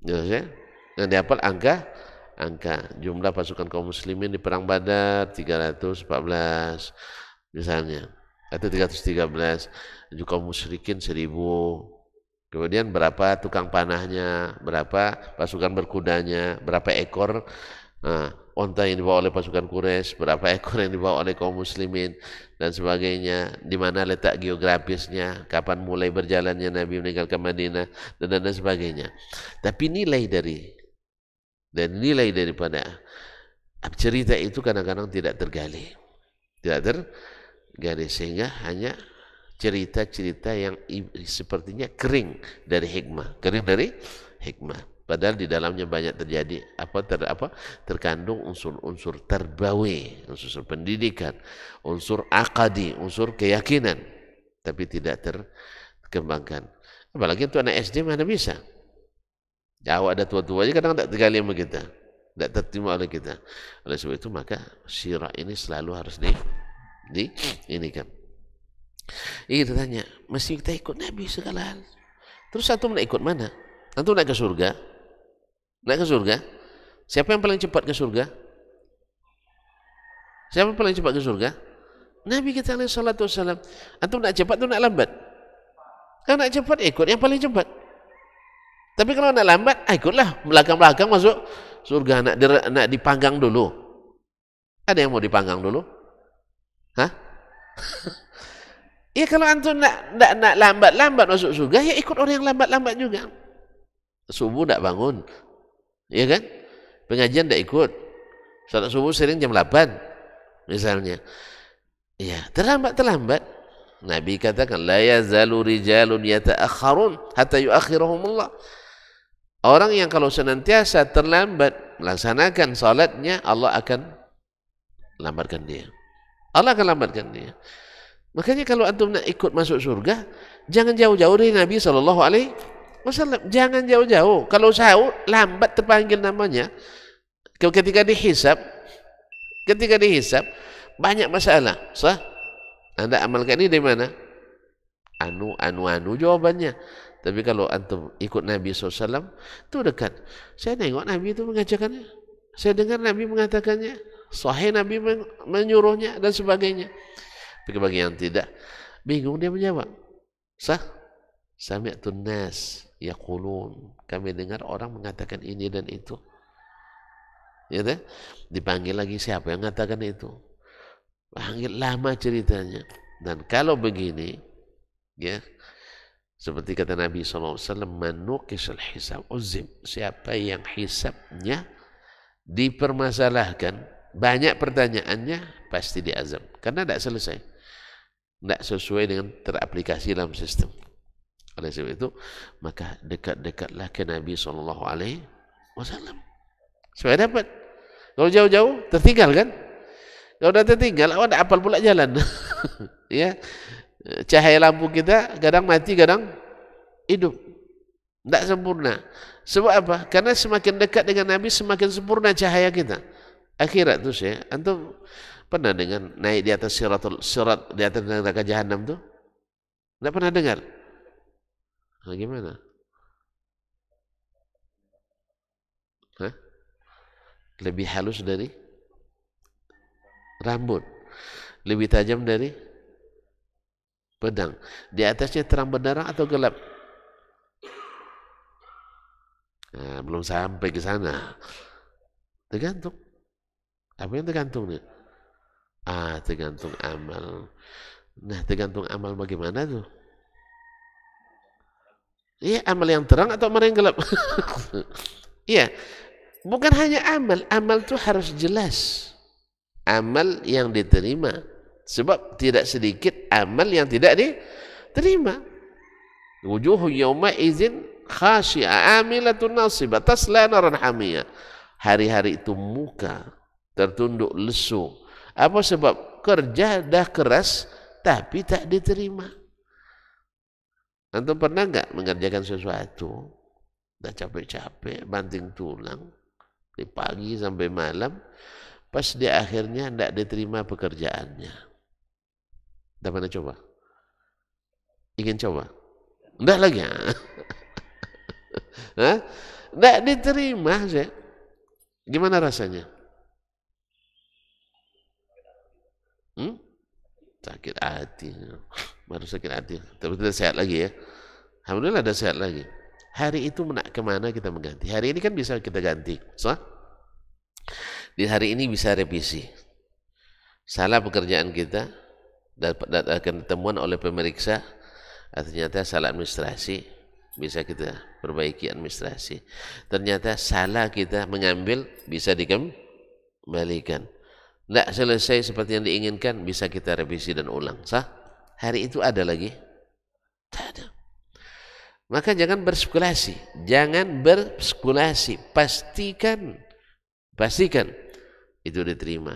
Ya, dan dihafal angka jumlah pasukan kaum muslimin di perang Badar 314 misalnya, atau 313, kaum musyrikin 1000. Kemudian berapa tukang panahnya, berapa pasukan berkudanya, berapa ekor onta yang dibawa oleh pasukan Quraisy, berapa ekor yang dibawa oleh kaum muslimin dan sebagainya, di mana letak geografisnya, kapan mulai berjalannya Nabi meninggalkan Madinah dan sebagainya. Tapi nilai daripada cerita itu kadang-kadang tidak tergali, sehingga hanya cerita-cerita yang sepertinya kering dari hikmah. Padahal di dalamnya banyak terjadi terkandung unsur-unsur terbawi, unsur pendidikan, unsur akadi, unsur keyakinan, tapi tidak terkembangkan. Apalagi itu anak SD mana bisa. Jauh ada tua-tua aja kadang tak tergali sama kita, tidak terterima oleh kita. Oleh sebab itu maka sirah ini selalu harus ini kan. Kita tanya, mesti kita ikut Nabi segala hal. Terus antum nak ikut mana? Antum nak ke surga? Nak ke surga? Siapa yang paling cepat ke surga? Siapa yang paling cepat ke surga? Nabi kita alaihi salatu wassalam. Antum nak cepat atau nak lambat? Kalau nak cepat ikut yang paling cepat. Tapi kalau nak lambat, ikutlah belakang-belakang masuk surga. Nak dipanggang dulu. Ada yang mau dipanggang dulu? Hah? Ya kalau antum nak lambat-lambat masuk surga, ya ikut orang yang lambat-lambat juga. Subuh tak bangun, ya kan? Pengajian tak ikut. Salat subuh sering jam 8, misalnya. Ya, terlambat. Nabi katakan, la yazalu rijalun yata'akharun hatta yuakhirahumullah. Orang yang kalau senantiasa terlambat melaksanakan salatnya, Allah akan lambatkan dia. Allah akan lambatkan dia. Makanya kalau antum nak ikut masuk surga, jangan jauh-jauh dari Nabi SAW. Jangan jauh-jauh. Kalau jauh, lambat terpanggil namanya. Ketika dihisab, banyak masalah. Sah? Anda amalkan ini dari mana? Anu jawabannya. Tapi kalau antum ikut Nabi SAW, itu dekat. Saya tengok Nabi itu mengajarkannya. Saya dengar Nabi mengatakannya. Sahih Nabi menyuruhnya dan sebagainya. Tapi bagi yang tidak, bingung dia menjawab. Sah? Sami'tun nas yaqulun. Kami dengar orang mengatakan ini dan itu. Ya kan? Dipanggil lagi siapa yang mengatakan itu? Panggil lama ceritanya. Dan kalau begini, ya, seperti kata Nabi SAW, manukishal hisab uzim. Siapa yang hisabnya dipermasalahkan, banyak pertanyaannya, pasti diazab. Karena tidak selesai. Tidak sesuai dengan teraplikasi dalam sistem. Oleh sebab itu, maka dekat-dekatlah ke Nabi SAW. Supaya dapat. Kalau jauh-jauh, tertinggal kan? Kalau sudah tertinggal, awak tidak hafal pula jalan. Ya, cahaya lampu kita kadang mati, kadang hidup. Tidak sempurna. Sebab apa? Karena semakin dekat dengan Nabi, semakin sempurna cahaya kita. Akhirat tuh ya, antum pernah dengan naik di atas sirat di atas neraka jahanam tuh? Tidak pernah dengar? Nah, gimana? Hah? Lebih halus dari rambut, lebih tajam dari pedang. Di atasnya terang benderang atau gelap? Nah, belum sampai ke sana. Tergantung. Apa yang tergantung nih? Tergantung amal. Nah, tergantung amal bagaimana tuh? Iya, amal yang terang atau amal yang gelap? Iya, bukan hanya amal tuh harus jelas. Amal yang diterima. Sebab tidak sedikit amal yang tidak diterima. Wujuhu yawma izin khashi'a amilatun nasibah tasla naran hamiyah. Hari-hari itu muka tertunduk lesu. Apa sebab? Kerja dah keras tapi tak diterima. Antum pernah enggak mengerjakan sesuatu, dah capek-capek, banting tulang, dari pagi sampai malam, pas di akhirnya enggak diterima pekerjaannya. Dah pernah coba? Ingin coba? Enggak lagi. Enggak diterima. Gimana rasanya? Sakit hati, baru sakit hati, tapi tidak sehat lagi ya. Alhamdulillah ada sehat lagi. Hari itu kemana kita mengganti? Hari ini kan bisa kita ganti. So, di hari ini bisa revisi. Salah pekerjaan kita, akan ditemuan oleh pemeriksa, ternyata salah administrasi, bisa kita perbaiki administrasi. Ternyata salah kita mengambil, bisa dikembalikan. Tidak selesai seperti yang diinginkan, bisa kita revisi dan ulang. Sah? Hari itu ada lagi? Tak ada. Maka jangan berspekulasi, jangan berspekulasi, pastikan itu diterima.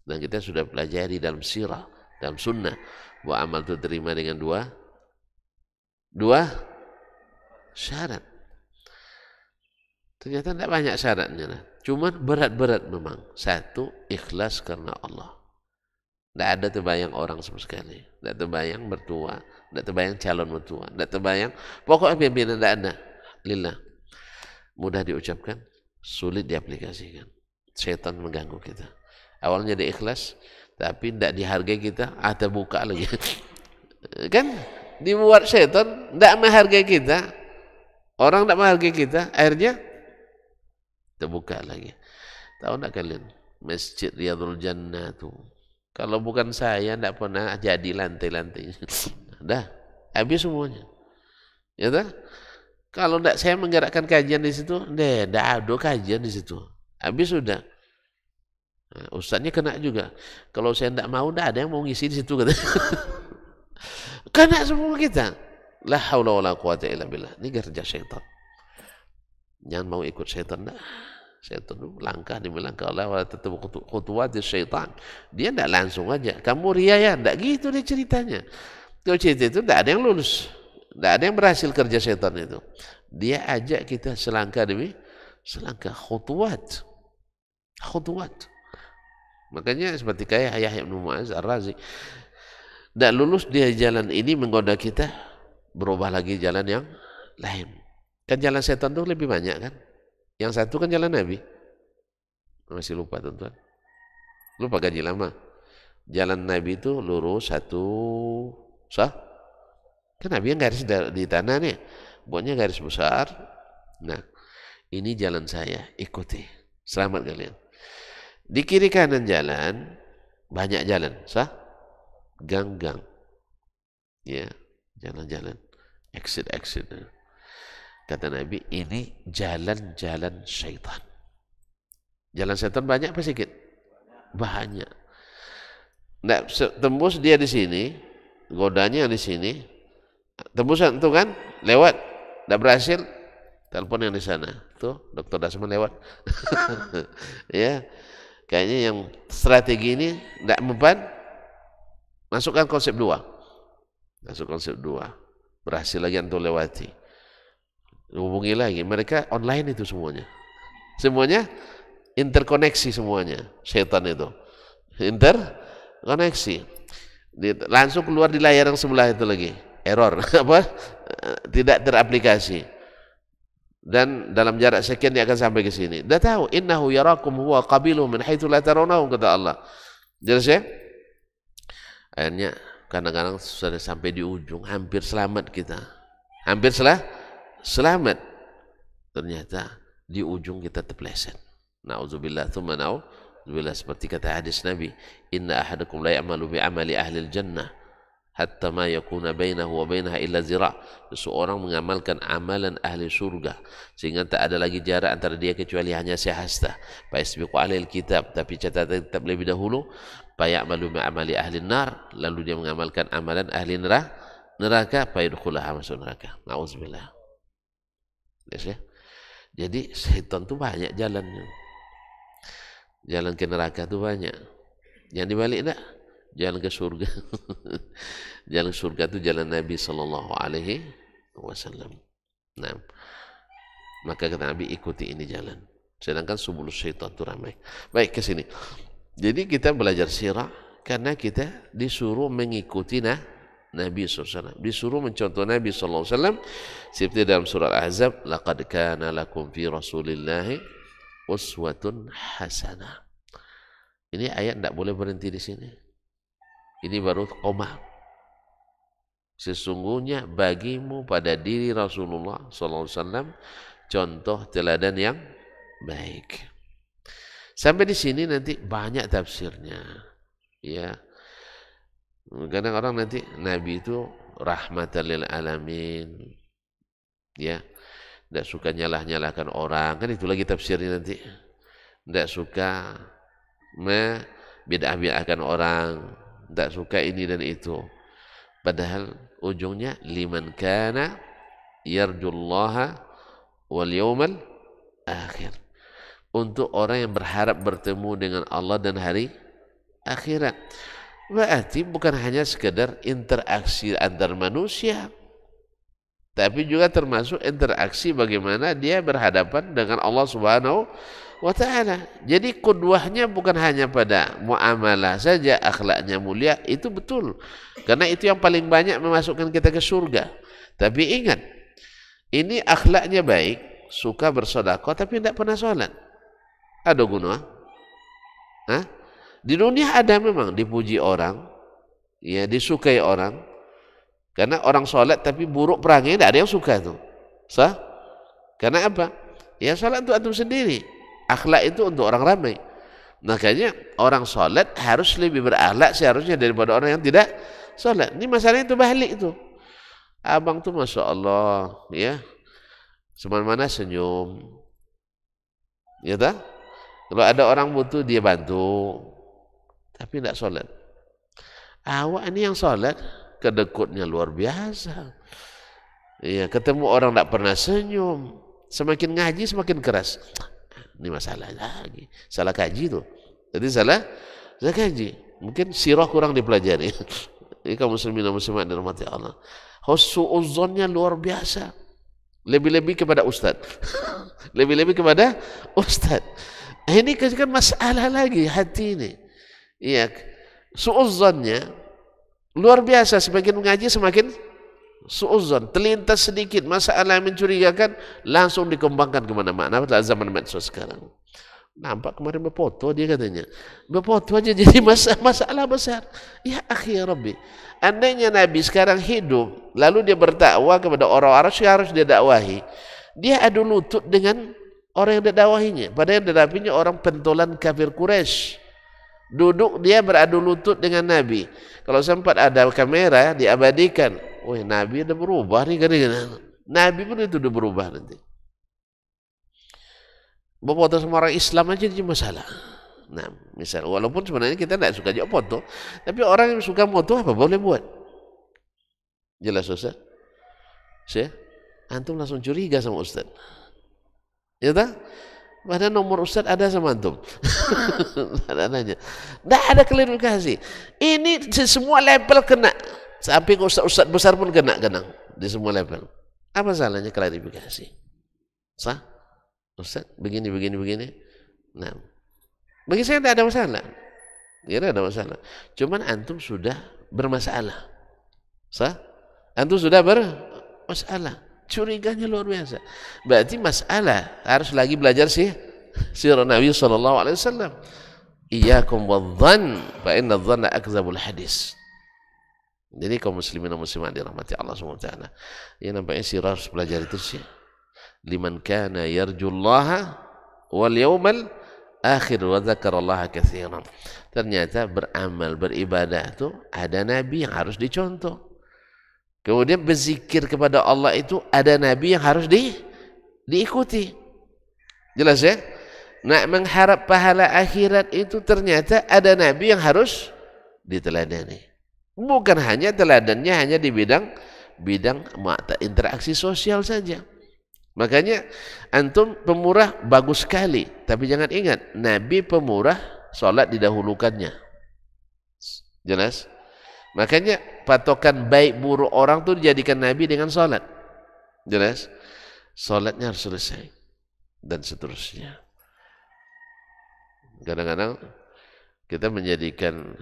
Dan kita sudah pelajari dalam sirah, dalam sunnah, bahwa amal itu diterima dengan dua syarat. Ternyata tidak banyak syaratnya, cuman berat-berat memang. Satu, ikhlas karena Allah. Tidak ada terbayang orang sama sekali, tidak terbayang mertua, tidak terbayang calon mertua, tidak terbayang pokoknya pimpinan, tidak ada. Lillah. Mudah diucapkan, sulit diaplikasikan. Setan mengganggu kita. Awalnya dia ikhlas, tapi tidak dihargai kita, terbuka lagi. Kan dibuat setan tidak menghargai kita, orang tidak menghargai kita, akhirnya terbuka lagi. Tahu tidak kalian Masjid Riyadhul Jannah tuh, kalau bukan saya tidak pernah jadi lantai-lantai. Dah habis semuanya, ya tak? Kalau tidak saya menggerakkan kajian di situ, tidak ada kajian di situ, habis sudah. Nah, ustadznya kena juga. Kalau saya tidak mau, tidak ada yang mau ngisi di situ, kata. Kena semua kita. La haula wala quwata illa billah. Ini kerja syaitan. Jangan mau ikut syaitan, dah. Syaitan itu langkah demi langkah Allah, wala tattabi'u khutuwati syaitan. Dia tidak langsung aja. Kamu ria ya, tidak gitu dia ceritanya. Kalau cerita itu tidak ada yang lulus, tidak ada yang berhasil kerja syaitan itu. Dia ajak kita selangkah demi selangkah, khutuwat. Makanya seperti kayak Yahya bin Mu'adz Ar-Razi, tidak lulus dia jalan ini menggoda kita, berubah lagi jalan yang lain. Kan jalan setan itu lebih banyak kan? Yang satu kan jalan Nabi. Masih lupa tuan-tuan? Lupa gaji lama. Jalan Nabi itu lurus satu, sah? Kan Nabi yang garis di tanah nih, buatnya garis besar. Nah, ini jalan saya, ikuti. Selamat kalian. Di kiri kanan jalan, banyak jalan, sah? Gang-gang. Ya, jalan-jalan. Exit. Kata Nabi, ini jalan-jalan syaitan. Jalan syaitan banyak apa sedikit? Banyak. Nah, tembus dia di sini, godanya di sini. Tembusan itu kan, lewat. Tidak berhasil, telepon yang di sana. Tuh, Dr. Dasman lewat. Ya. Kayaknya yang strategi ini tidak mempan, masukkan konsep 2. Masuk konsep 2. Berhasil lagi untuk lewati. Hubungi lagi. Mereka online itu semuanya. Semuanya interkoneksi semuanya. Setan itu. Interkoneksi. Langsung keluar di layar yang sebelah itu lagi. Error. Apa? Tidak teraplikasi. Dan dalam jarak sekian dia akan sampai ke sini. Dah tahu, innahu yarakum huwa qabiluhu min haitsu la tarawnahum, kata Allah. Jelas ya? Akhirnya kadang-kadang sudah sampai di ujung, hampir selamat kita. Hampir selamat. Ternyata di ujung kita terpeleset. Nauzubillah tsumma nauzubillah, seperti kata hadis Nabi, inna ahadakum la ya'malu bi amali ahli al-jannah hatta ma yakuna bainahu wa bainaha illa zira'. Seseorang mengamalkan amalan ahli surga sehingga tak ada lagi jarak antara dia kecuali hanya sehasta. Fa yasbiqu alaihi kitab, tapi catatan kitab lebih dahulu. Fa ya'malu bi amali ahli nar, lalu dia mengamalkan amalan ahli neraka, fa yadkhulaha, masuk neraka. Nauzubillah. Yes, ya? Jadi setan itu banyak jalannya. Jalan ke neraka itu banyak. Jangan dibalik dah. Jalan ke surga. Jalan surga itu jalan Nabi sallallahu alaihi wasallam. Nah, maka kata Nabi, ikuti ini jalan. Sedangkan subul syaitan itu ramai. Baik, ke sini. Jadi kita belajar sirah karena kita disuruh mengikuti Nabi SAW. Disuruh mencontoh Nabi SAW. Seperti dalam surah Al-Ahzab, laqad kana lakum fi rasulillahi uswatun hasanah. Ini ayat tidak boleh berhenti di sini. Ini baru qomah. Sesungguhnya bagimu pada diri Rasulullah SAW contoh teladan yang baik. Sampai di sini nanti banyak tafsirnya. Ya. Kadang orang nanti Nabi itu rahmatan lil alamin. Ya. Tidak suka nyalah-nyalahkan orang. Kan itu lagi tafsirnya nanti. Tidak suka membid'ah-bid'ahkan orang. Tak suka ini dan itu. Padahal ujungnya liman kana yarjullaha wal yawmal akhir. Untuk orang yang berharap bertemu dengan Allah dan hari akhirat. Berarti bukan hanya sekedar interaksi antar manusia, tapi juga termasuk interaksi bagaimana dia berhadapan dengan Allah Subhanahu wa ta'ala. Jadi qudwahnya bukan hanya pada muamalah saja, akhlaknya mulia, itu betul. Karena itu yang paling banyak memasukkan kita ke surga. Tapi ingat, ini akhlaknya baik, suka bersedekah tapi tidak pernah sholat. Ada guna? Hah? Di dunia ada memang dipuji orang, ya disukai orang. Karena orang sholat tapi buruk perangnya, tidak ada yang suka itu. Sah? Karena apa? Ya sholat untuk antum sendiri. Akhlak itu untuk orang ramai. Makanya orang sholat harus lebih berakhlak seharusnya daripada orang yang tidak sholat. Ini masalahnya itu balik itu. Abang tuh Masya Allah, ya semana-mana senyum. Ya tak? Kalau ada orang butuh dia bantu, tapi tidak sholat. Awak ini yang sholat, kedekutnya luar biasa. Iya, ketemu orang tidak pernah senyum, semakin ngaji semakin keras. Ini masalah lagi, salah kaji tuh. Jadi salah kaji. Mungkin sirah kurang dipelajari. Ini kaum muslimin dan muslimat dirahmati Allah. Husnudzonnya luar biasa. Lebih-lebih kepada ustaz. Lebih-lebih kepada ustaz. Ini kan masalah lagi hati ini. Iya, suudzonnya luar biasa. Semakin mengaji semakin suudzon. Terlintas sedikit masalah yang mencurigakan langsung dikembangkan kemana-mana. Zaman medsos sekarang. Nampak kemarin berfoto dia katanya. Berfoto aja jadi masalah besar. Ya akhi ya Rabbi. Andainya Nabi sekarang hidup, lalu dia berdakwah kepada orang-orang yang harus dia dakwahi. Dia adu lutut dengan orang yang didakwahinya. Padahal yang didakwahinya orang pentolan kafir Quraisy. Duduk dia beradu lutut dengan Nabi. Kalau sempat ada kamera diabadikan. Wah, Nabi udah berubah nih kan. Nabi pun itu udah berubah nanti. Berfoto sama orang Islam aja jadi masalah. Nah, misal walaupun sebenarnya kita tidak suka juga foto, tapi orang yang suka foto apa boleh buat. Jelas Ustaz? Saya antum langsung curiga sama Ustaz. Ya tak? Padahal nomor Ustaz ada sama antum. Nanya. Tidak ada klarifikasi. Ini semua level kena. Sampai Ustaz besar pun kena di semua level. Apa salahnya klarifikasi? Sah? Ustaz begini. Nah, bagi saya tidak ada masalah. Tidak ada masalah. Cuman antum sudah bermasalah. Sah? Antum sudah bermasalah. Curiganya luar biasa. Berarti masalah harus lagi belajar sirah Nabi SAW. Iyyakum wadh-dhann fa inna adh-dhanna akdzabul hadis. Jadi kaum muslimin dan muslimat dirahmati Allah SWT. Ya nampaknya sirah harus belajar itu sih. Liman kana yarjullaha wal yawmal akhir wa dzakarallaha katsiran. Ternyata beramal beribadah itu ada nabi yang harus dicontoh. Kemudian berzikir kepada Allah itu ada nabi yang harus diikuti. Jelas ya? Nak mengharap pahala akhirat itu ternyata ada nabi yang harus diteladani. Bukan hanya teladannya hanya di bidang interaksi sosial saja. Makanya antum pemurah bagus sekali, tapi jangan ingat Nabi pemurah, sholat didahulukannya. Jelas? Makanya patokan baik buruk orang itu dijadikan Nabi dengan sholat. Jelas? Sholatnya harus selesai dan seterusnya. Kadang-kadang kita menjadikan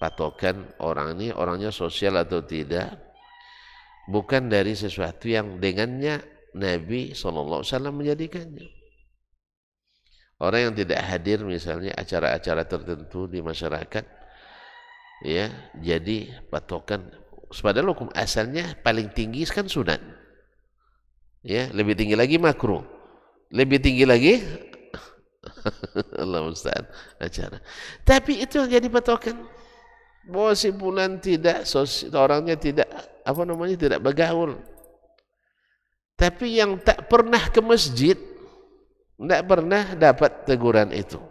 patokan orang ini orangnya sosial atau tidak bukan dari sesuatu yang dengannya Nabi SAW menjadikannya. Orang yang tidak hadir misalnya acara-acara tertentu di masyarakat, ya jadi patokan. Padahal hukum asalnya paling tinggi kan sunat, ya lebih tinggi lagi makruh, lebih tinggi lagi Allah musta'an acara. Tapi itu yang jadi patokan. Bahwa si bulan tidak orangnya tidak tidak bergaul. Tapi yang tak pernah ke masjid, tidak pernah dapat teguran itu.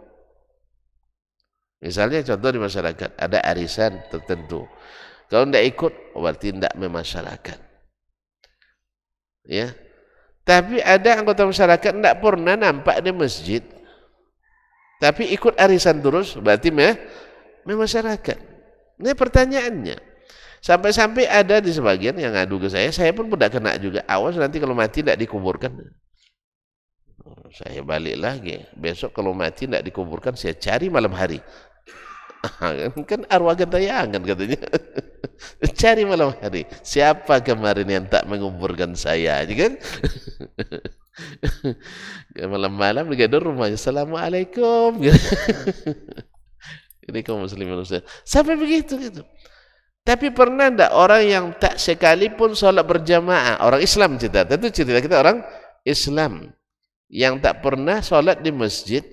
Misalnya contoh di masyarakat, ada arisan tertentu. Kalau tidak ikut, berarti tidak memasyarakat. Ya. Tapi ada anggota masyarakat tidak pernah nampak di masjid, tapi ikut arisan terus, berarti masyarakat. Ini pertanyaannya. Sampai-sampai ada di sebagian yang ngadu ke saya pun tidak kena juga. Awas nanti kalau mati tidak dikuburkan. Saya balik lagi. Besok kalau mati tidak dikuburkan, saya cari malam hari. Kan arwah gentayangan katanya. Cari malam hari. Siapa kemarin yang tak menguburkan saya? Kan? Malam-malam digedor rumahnya. Assalamualaikum. Ini kaum muslimin Ustaz. Sampai begitu gitu. Tapi pernah enggak orang yang tak sekalipun sholat berjamaah, orang Islam cerita, tentu cerita kita orang Islam yang tak pernah sholat di masjid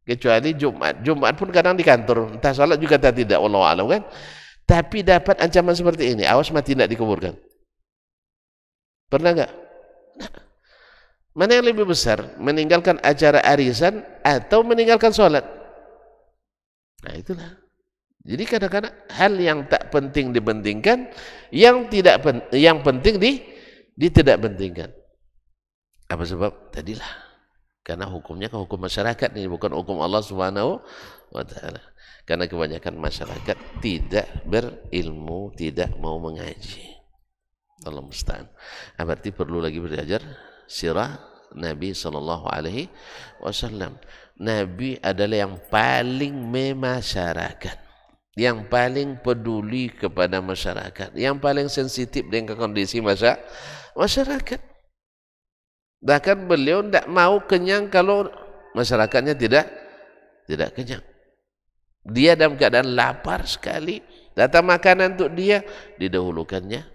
kecuali Jumat. Jumat pun kadang di kantor, entah sholat juga tak tidak, wallahu a'lam kan. Tapi dapat ancaman seperti ini, awas mati tidak dikuburkan. Pernah enggak? Nah, mana yang lebih besar, meninggalkan acara arisan atau meninggalkan sholat? Nah itulah. Jadi kadang-kadang hal yang tak penting dipentingkan, yang penting tidak pentingkan. Apa sebab? Tadilah. Karena hukumnya kan hukum masyarakat ini, bukan hukum Allah Subhanahu wa taala. Karena kebanyakan masyarakat tidak berilmu, tidak mau mengaji. Allah musta'an. Berarti perlu lagi belajar sirah Nabi sallallahu alaihi wasallam. Nabi adalah yang paling memasyarakat, yang paling peduli kepada masyarakat, yang paling sensitif dengan kondisi masyarakat. Bahkan beliau tidak mau kenyang kalau masyarakatnya tidak kenyang. Dia dalam keadaan lapar sekali, datang makanan untuk dia, didahulukannya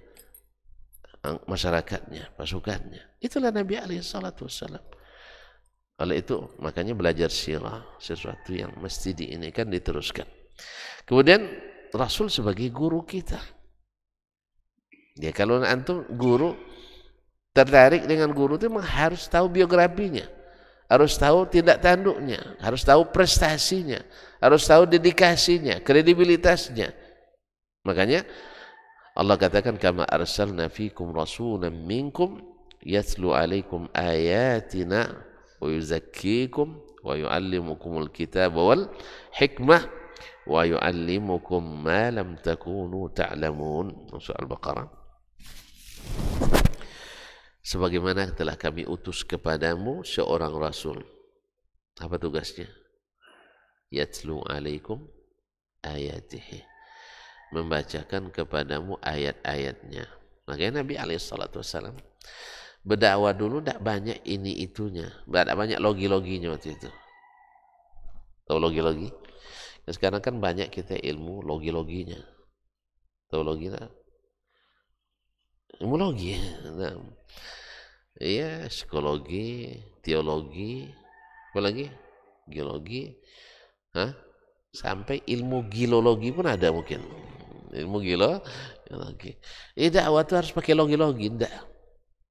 masyarakatnya, pasukannya. Itulah Nabi alaihi salatu wassalam. Oleh itu makanya belajar sirah sesuatu yang mesti diinikan, diteruskan. Kemudian Rasul sebagai guru kita. Ya kalau antum guru tertarik dengan guru itu memang harus tahu biografinya, harus tahu tindak tanduknya, harus tahu prestasinya, harus tahu dedikasinya, kredibilitasnya. Makanya Allah katakan kama arsalna fikum rasulan minkum yatlu alaikum ayatina wa yuzakkikum wa yuallimukumul kitaba wal hikmah wa yu'allimukum ma lam takunu ta'lamun. Surah Al-Baqarah. Sebagaimana telah kami utus kepadamu seorang rasul. Apa tugasnya? Yatlu alaikum ayatihi, membacakan kepadamu ayat-ayatnya. Makanya Nabi alaihissalam berdakwah dulu tidak banyak ini itunya, tidak banyak logi-loginya waktu itu. Tahu logi-logi? Sekarang kan banyak kita ilmu logi-loginya. Tahu logi tak? Ilmu logi. Nah. Iya, psikologi, teologi, apa lagi? Geologi. Sampai ilmu gilologi pun ada mungkin. Ilmu gilologi. Dakwah itu harus pakai logi-logi, enggak.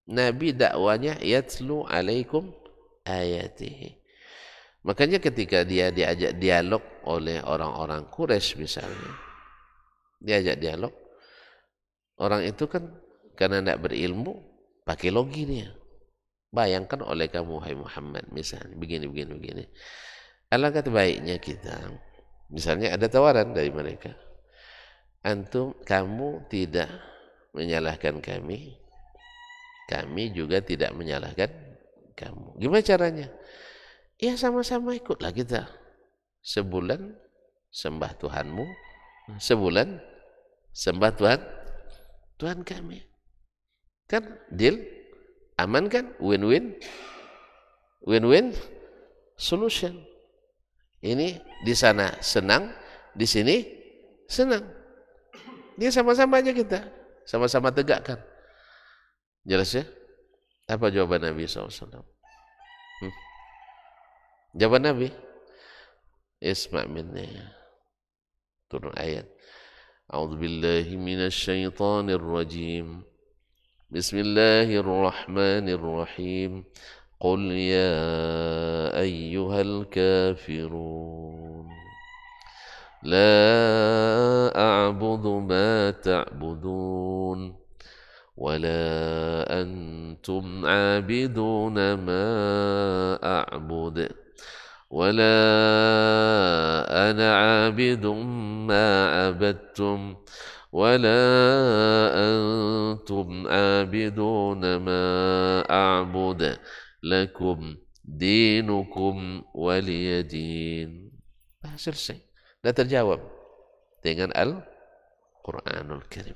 Nabi dakwanya yatlu alaikum ayatihi. Makanya ketika dia diajak dialog oleh orang-orang Quraisy misalnya, diajak dialog, orang itu kan karena tidak berilmu, pakai logi dia. Bayangkan oleh kamu, hai Muhammad, misalnya begini. Alangkah baiknya kita, misalnya ada tawaran dari mereka, kamu tidak menyalahkan kami juga tidak menyalahkan kamu. Gimana caranya? Ya sama-sama ikutlah kita. Sebulan sembah Tuhanmu, sebulan sembah Tuhan kami. Kan deal? Aman kan? Win-win solution. Ini di sana senang, di sini senang. Dia sama-sama aja kita, sama-sama tegakkan. Jelas ya? Apa jawaban Nabi SAW? Jawaban Nabi, isma' minni. Turun ayat. A'udzubillahi minasyaitonir rajim. Bismillahirrahmanirrahim. Qul ya ayyuhal kafirun la a'budu ma ta'budun ولا أنتم عابدون ما أعبد ولا أنا عابد ما عبدتم ولا أنتم عابدون ما أعبد لكم dinukum waliyadin. Selesai. Sudah terjawab dengan Al-Quranul Karim.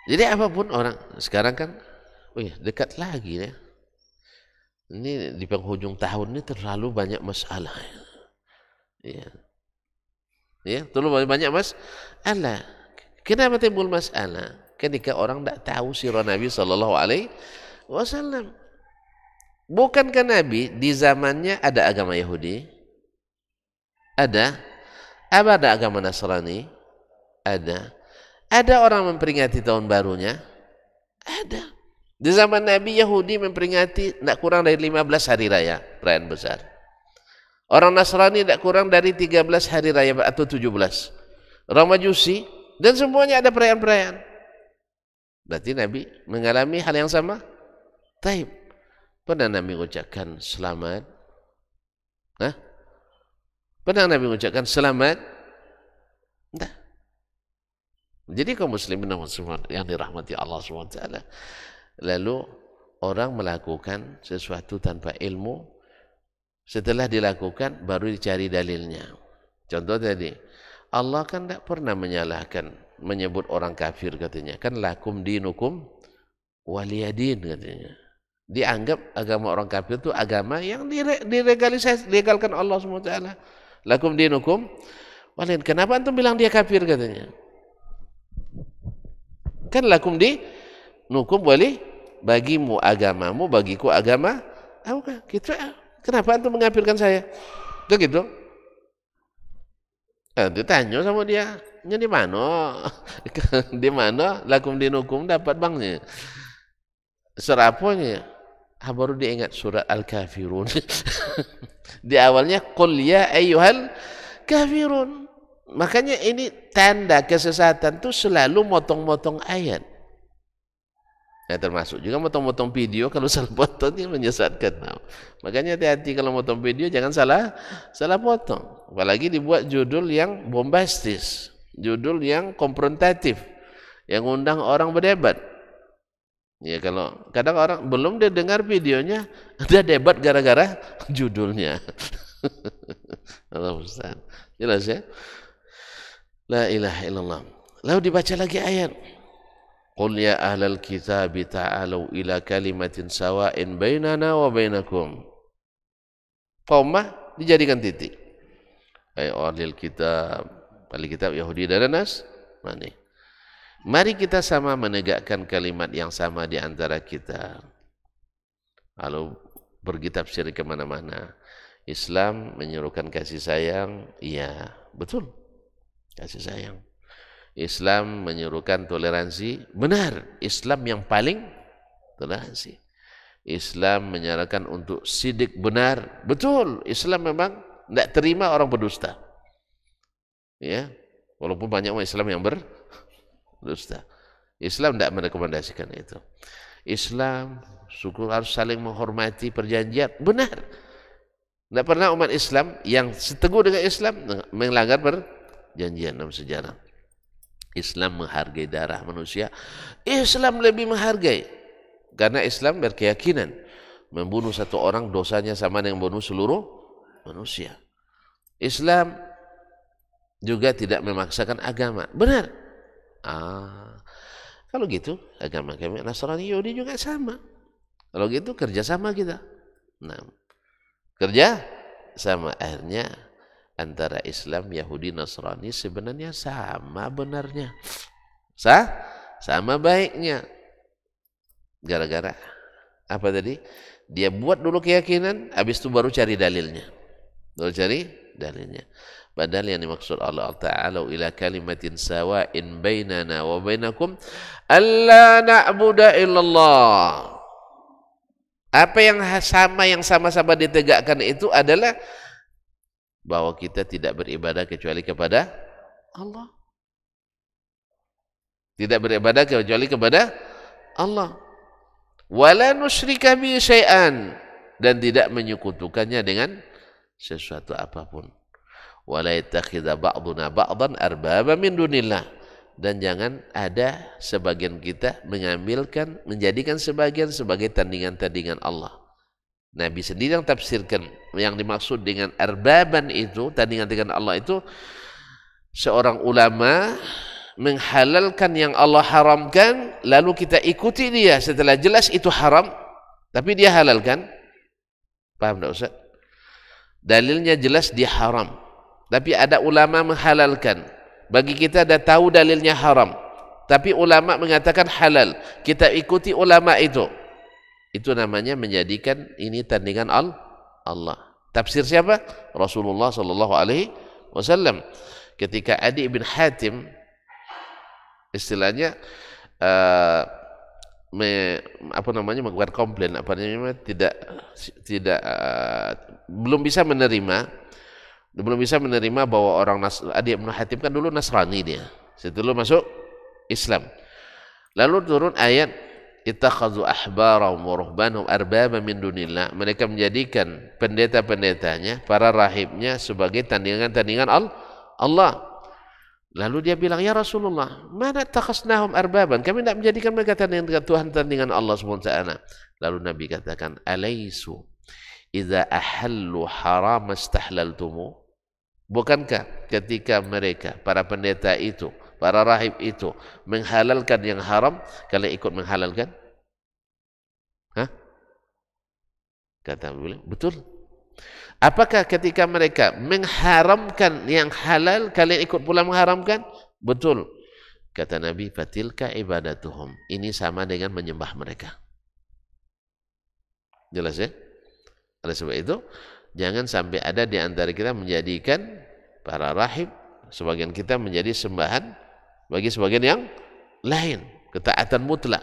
Jadi apapun orang sekarang kan, dekat lagi ya. Ini di penghujung tahun ini terlalu banyak masalah. Ya, terlalu banyak masalah. Kenapa timbul masalah? Ketika orang tidak tahu sirah Nabi Sallallahu Alaihi Wasallam. Bukankah Nabi di zamannya ada agama Yahudi? Ada. Apa ada agama Nasrani? Ada. Ada orang memperingati tahun barunya? Ada. Di zaman Nabi Yahudi memperingati tidak kurang dari 15 hari raya, perayaan besar. Orang Nasrani tidak kurang dari 13 hari raya atau 17. Orang Majusi, dan semuanya ada perayaan-perayaan. Berarti Nabi mengalami hal yang sama? Taib. Pernah Nabi mengucapkan selamat? Pernah Nabi mengucapkan selamat? Tidak. Jadi kaum muslimin yang dirahmati Allah SWT, lalu orang melakukan sesuatu tanpa ilmu, setelah dilakukan baru dicari dalilnya. Contoh tadi, Allah kan tidak pernah menyebut orang kafir katanya. Kan lakum dinukum waliyadin katanya. Dianggap agama orang kafir itu agama yang dilegalkan Allah SWT. Lakum dinukum waliyadin. Kenapa antum bilang dia kafir katanya? Kan lakum dinukum wali, bagimu agamamu, bagiku agama. Kenapa antum mengkafirkan saya? Itu gitu. Ditanya sama dia, di mana? Di mana lakum dinukum dapat bangnya? Surah apanya? Baru diingat surah Al-Kafirun. Di awalnya qul ya ayyuhal kafirun. Makanya ini tanda kesesatan itu selalu motong-motong ayat. Nah, termasuk juga motong-motong video, kalau salah potong ini menyesatkan. Nah, makanya hati-hati kalau motong video, jangan salah potong. Apalagi dibuat judul yang bombastis, judul yang konfrontatif, yang undang orang berdebat. Ya, kalau kadang orang belum dia dengar videonya, ada debat gara-gara judulnya. Allah Ustaz. Jelas ya? La ilaha illallah. Lalu dibaca lagi ayat. Qul ya ahlal kitab ta'alu ila kalimatin sawa'in bainana wa bainakum. Qaumah dijadikan titik. Ay ahlil kitab, ahli kitab Yahudi dan Nasrani. Mari kita sama menegakkan kalimat yang sama di antara kita. Lalu pergi tafsir kemana-mana. Islam menyuruhkan kasih sayang, iya, betul. Kasih sayang. Islam menyuruhkan toleransi, benar. Islam yang paling toleransi. Islam menyarankan untuk sidik, benar, betul. Islam memang tidak terima orang berdusta. Ya, walaupun banyak orang Islam yang berdusta. Islam tidak merekomendasikan itu. Islam harus saling menghormati perjanjian, benar. Tidak pernah umat Islam yang seteguh dengan Islam melanggar perjanjian dalam sejarah. Islam menghargai darah manusia. Islam lebih menghargai, karena Islam berkeyakinan membunuh satu orang dosanya sama dengan membunuh seluruh manusia. Islam juga tidak memaksakan agama, benar. Kalau gitu agama kami Nasrani Yahudi juga sama. Kalau gitu kerjasama kita. Nah, kerja sama, akhirnya antara Islam, Yahudi, Nasrani sebenarnya sama benarnya, sama baiknya. Gara-gara apa tadi? Dia buat dulu keyakinan, habis itu baru cari dalilnya. Padahal yang dimaksud Allah Ta'ala ila kalimatin sawa'in bainana wa bainakum alla na'budu illallah. Apa yang sama-sama ditegakkan itu adalah bahwa kita tidak beribadah kecuali kepada Allah. Tidak beribadah kecuali kepada Allah. Wala nusyrika bi syai'an, dan tidak menyekutukannya dengan sesuatu apapun. Wala yattakhidha ba'duna ba'dan arbaba min dunillah, dan jangan ada sebagian kita menjadikan sebagian sebagai tandingan-tandingan Allah. Nabi sendiri yang tafsirkan yang dimaksud dengan arbaban itu, tandingan-tandingan Allah itu, seorang ulama menghalalkan yang Allah haramkan, lalu kita ikuti dia setelah jelas itu haram, tapi dia halalkan. Paham tak Ustaz? Dalilnya jelas dia haram, tapi ada ulama menghalalkan. Bagi kita dah tahu dalilnya haram, tapi ulama mengatakan halal, kita ikuti ulama itu. Itu namanya menjadikan ini tandingan Allah. Tafsir siapa? Rasulullah sallallahu alaihi wasallam. Ketika Adi bin Hatim istilahnya membuat komplain, belum bisa menerima bahwa orang Adi bin Hatim kan dulu Nasrani dia, setelah masuk Islam. Lalu turun ayat ittakhadhu ahbarahum wa ruhbanahum arbaba min dunillah, mereka menjadikan pendeta-pendetanya, para rahibnya sebagai tandingan-tandingan Allah. Lalu dia bilang, ya Rasulullah, mana takhasnahum arbaban, kami tidak menjadikan mereka tandingan Tuhan, tandingan Allah SWT. Lalu Nabi katakan, alaisu idza ahallu haram istahlaltumu, bukankah ketika mereka, para pendeta itu, para rahib itu menghalalkan yang haram, kalian ikut menghalalkan? Hah? Kata beliau, betul. Apakah ketika mereka mengharamkan yang halal, kalian ikut pula mengharamkan? Betul. Kata Nabi, fatilka ibadatuhum, ini sama dengan menyembah mereka. Jelas ya? Oleh sebab itu, jangan sampai ada di antara kita menjadikan para rahib, sebagian kita menjadi sembahan bagi sebagian yang lain, ketaatan mutlak.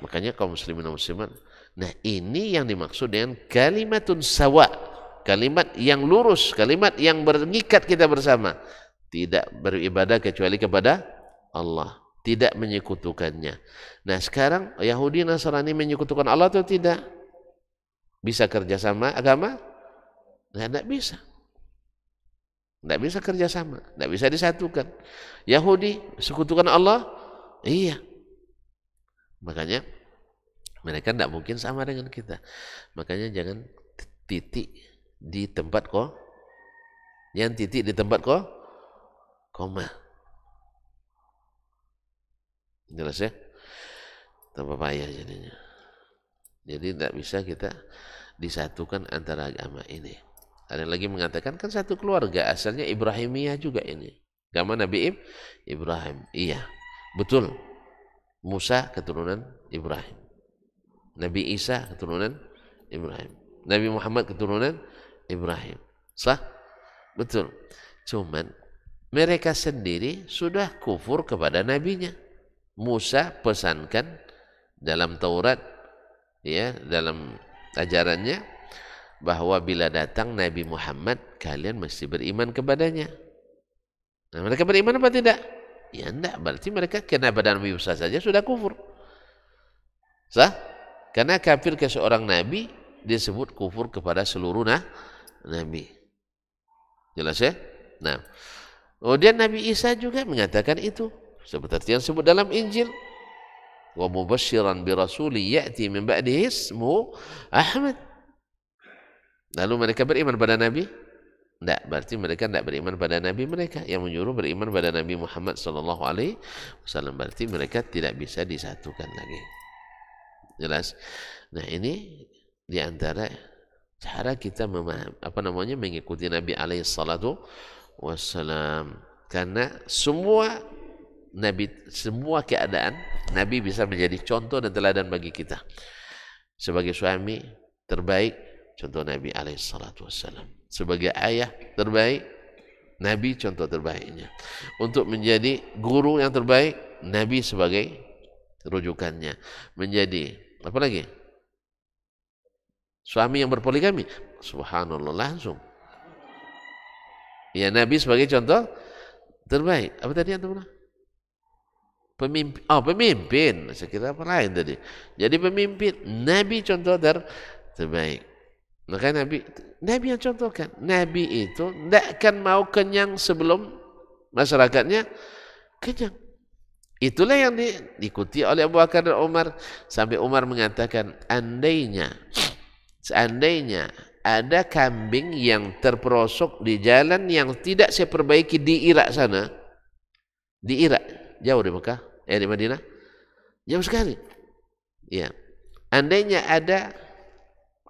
Makanya kaum muslimin dan muslimat, nah ini yang dimaksud dengan kalimatun sawa, kalimat yang lurus, kalimat yang mengikat kita bersama. Tidak beribadah kecuali kepada Allah, tidak menyekutukannya. Nah sekarang Yahudi Nasrani menyekutukan Allah atau tidak? Bisa kerjasama agama? Nah, tidak bisa. Tidak bisa kerjasama, tidak bisa disatukan. Yahudi sekutukan Allah? Iya. Makanya mereka tidak mungkin sama dengan kita. Makanya jangan titik di tempat jangan titik di tempat koma. Jelas ya? Tambah payah jadinya. Jadi tidak bisa kita disatukan antara agama ini. Ada lagi mengatakan kan satu keluarga, asalnya Ibrahimiyah juga ini. Agama Nabi Ibrahim. Iya, betul. Musa keturunan Ibrahim. Nabi Isa keturunan Ibrahim. Nabi Muhammad keturunan Ibrahim. Sah? Betul. Cuman mereka sendiri sudah kufur kepada nabinya. Musa pesankan dalam Taurat, ya, dalam ajarannya, bahwa bila datang Nabi Muhammad, kalian mesti beriman kepadanya. Nah, mereka beriman apa tidak? Ya enggak, berarti mereka kena pada Nabi Musa saja sudah kufur. Sah? Karena kafir ke seorang nabi disebut kufur kepada seluruh nabi. Jelas ya? Nah, kemudian Nabi Isa juga mengatakan itu, seperti yang disebut dalam Injil. Wa mubasysyiran bi rasuli ya'ti min ba'dihi ismuhu Ahmad. Lalu mereka beriman pada nabi? Tidak, berarti mereka tidak beriman pada nabi mereka. Yang menyuruh beriman pada Nabi Muhammad SAW, berarti mereka tidak bisa disatukan lagi. Jelas? Nah ini diantara cara kita mengikuti Nabi SAW. Karena semua keadaan Nabi bisa menjadi contoh dan teladan bagi kita. Sebagai suami terbaik, contoh Nabi SAW. Sebagai ayah terbaik, Nabi contoh terbaiknya. Untuk menjadi guru yang terbaik, Nabi sebagai rujukannya. Menjadi apa lagi? Suami yang berpoligami, subhanallah, langsung. Ya, Nabi sebagai contoh terbaik. Apa tadi yang Pemimpin, pemimpin. Saya kira apa lain tadi. Jadi pemimpin, Nabi contoh terbaik. Maka Nabi yang contohkan. Nabi itu tidak akan mau kenyang sebelum masyarakatnya kenyang. Itulah yang diikuti oleh Abu Bakar dan Umar. Sampai Umar mengatakan, seandainya ada kambing yang terperosok di jalan yang tidak saya perbaiki di Irak sana. Di Irak, jauh dari Mekah, di Madinah. Jauh sekali. Ya. Andainya ada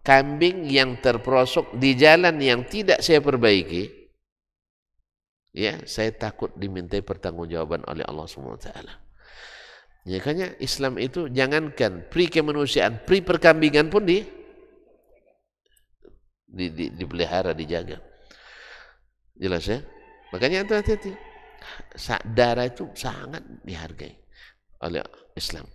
kambing yang terperosok di jalan yang tidak saya perbaiki, ya, saya takut dimintai pertanggungjawaban oleh Allah SWT. Makanya Islam itu jangankan pri kemanusiaan, pri perkambingan pun dipelihara, dijaga. Jelas ya? Makanya itu hati-hati. Darah itu sangat dihargai oleh Islam.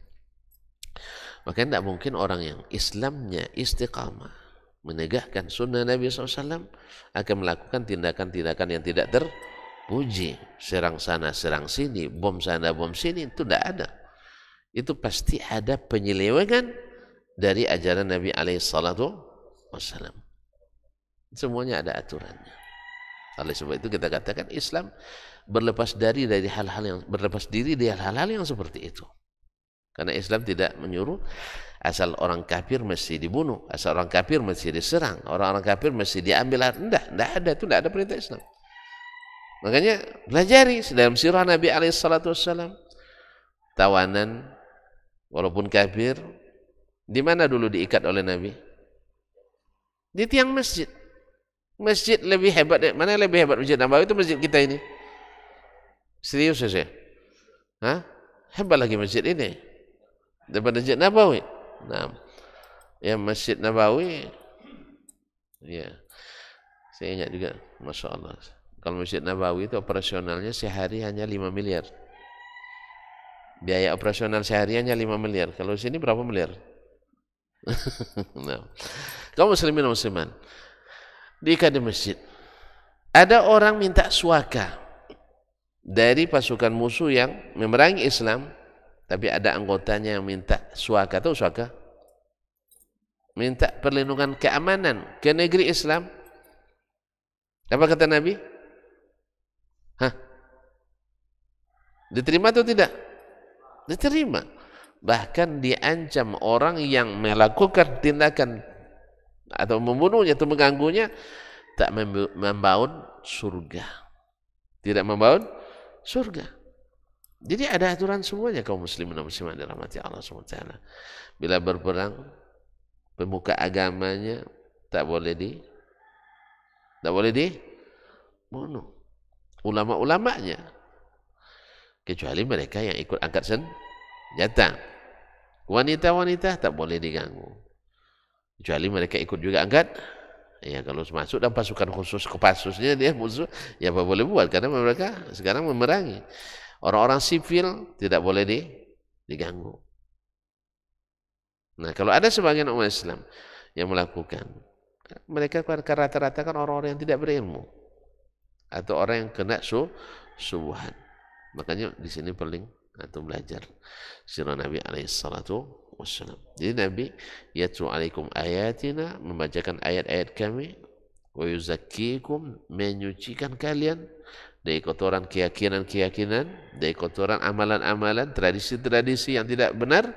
Makanya tidak mungkin orang yang Islamnya istiqamah, menegakkan sunnah Nabi SAW, akan melakukan tindakan-tindakan yang tidak terpuji. Serang sana, serang sini, bom sana, bom sini, itu tidak ada. Itu pasti ada penyelewengan dari ajaran Nabi SAW. Semuanya ada aturannya. Oleh sebab itu kita katakan Islam berlepas diri dari hal-hal yang seperti itu. Karena Islam tidak menyuruh asal orang kafir mesti dibunuh, asal orang kafir mesti diserang, orang-orang kafir mesti diambil. Tidak ada, itu tidak ada perintah Islam. Makanya pelajari dalam sirah Nabi SAW, tawanan walaupun kafir, di mana dulu diikat oleh Nabi? Di tiang masjid. Masjid lebih hebat, mana lebih hebat Masjid Nabawi? Itu masjid kita ini. Serius saja. Hebat lagi masjid ini daripada Masjid Nabawi. Nah, ya Masjid Nabawi, ya saya ingat juga, Masya Allah. Kalau Masjid Nabawi itu operasionalnya sehari hanya 5 miliar. Biaya operasional sehari hanya 5 miliar. Kalau sini berapa miliar? Nah, kaum muslimin dan musliman, diikat di masjid. Ada orang minta suaka dari pasukan musuh yang memerangi Islam, tapi ada anggotanya yang minta suaka. Tahu suaka? Minta perlindungan keamanan ke negeri Islam. Apa kata Nabi? Diterima atau tidak? Diterima. Bahkan diancam orang yang melakukan tindakan atau membunuhnya atau mengganggunya tak membawa surga. Tidak membawa surga. Jadi ada aturan semuanya kaum muslimin dan muslimat dirahmati Allah SWT. Bila berperang, pemuka agamanya tak boleh dibunuh. Ulama-ulamanya, kecuali mereka yang ikut angkat senjata. Wanita-wanita tak boleh diganggu, kecuali mereka ikut juga angkat. Ya, kalau masuk dalam pasukan khusus Kopassusnya dia musuh, ya apa boleh buat, karena mereka sekarang memerangi. Orang-orang sipil tidak boleh diganggu. Nah, kalau ada sebagian umat Islam yang melakukan, mereka rata-rata kan orang-orang yang tidak berilmu atau orang yang kena subuhan. Makanya di sini perlu atau belajar sirah Nabi SAW. Jadi Nabi yatlu alaikum ayatina, membacakan ayat-ayat kami, wa yuzakkikum, menyucikan kalian dari kotoran keyakinan-keyakinan, dari kotoran amalan-amalan, tradisi-tradisi yang tidak benar.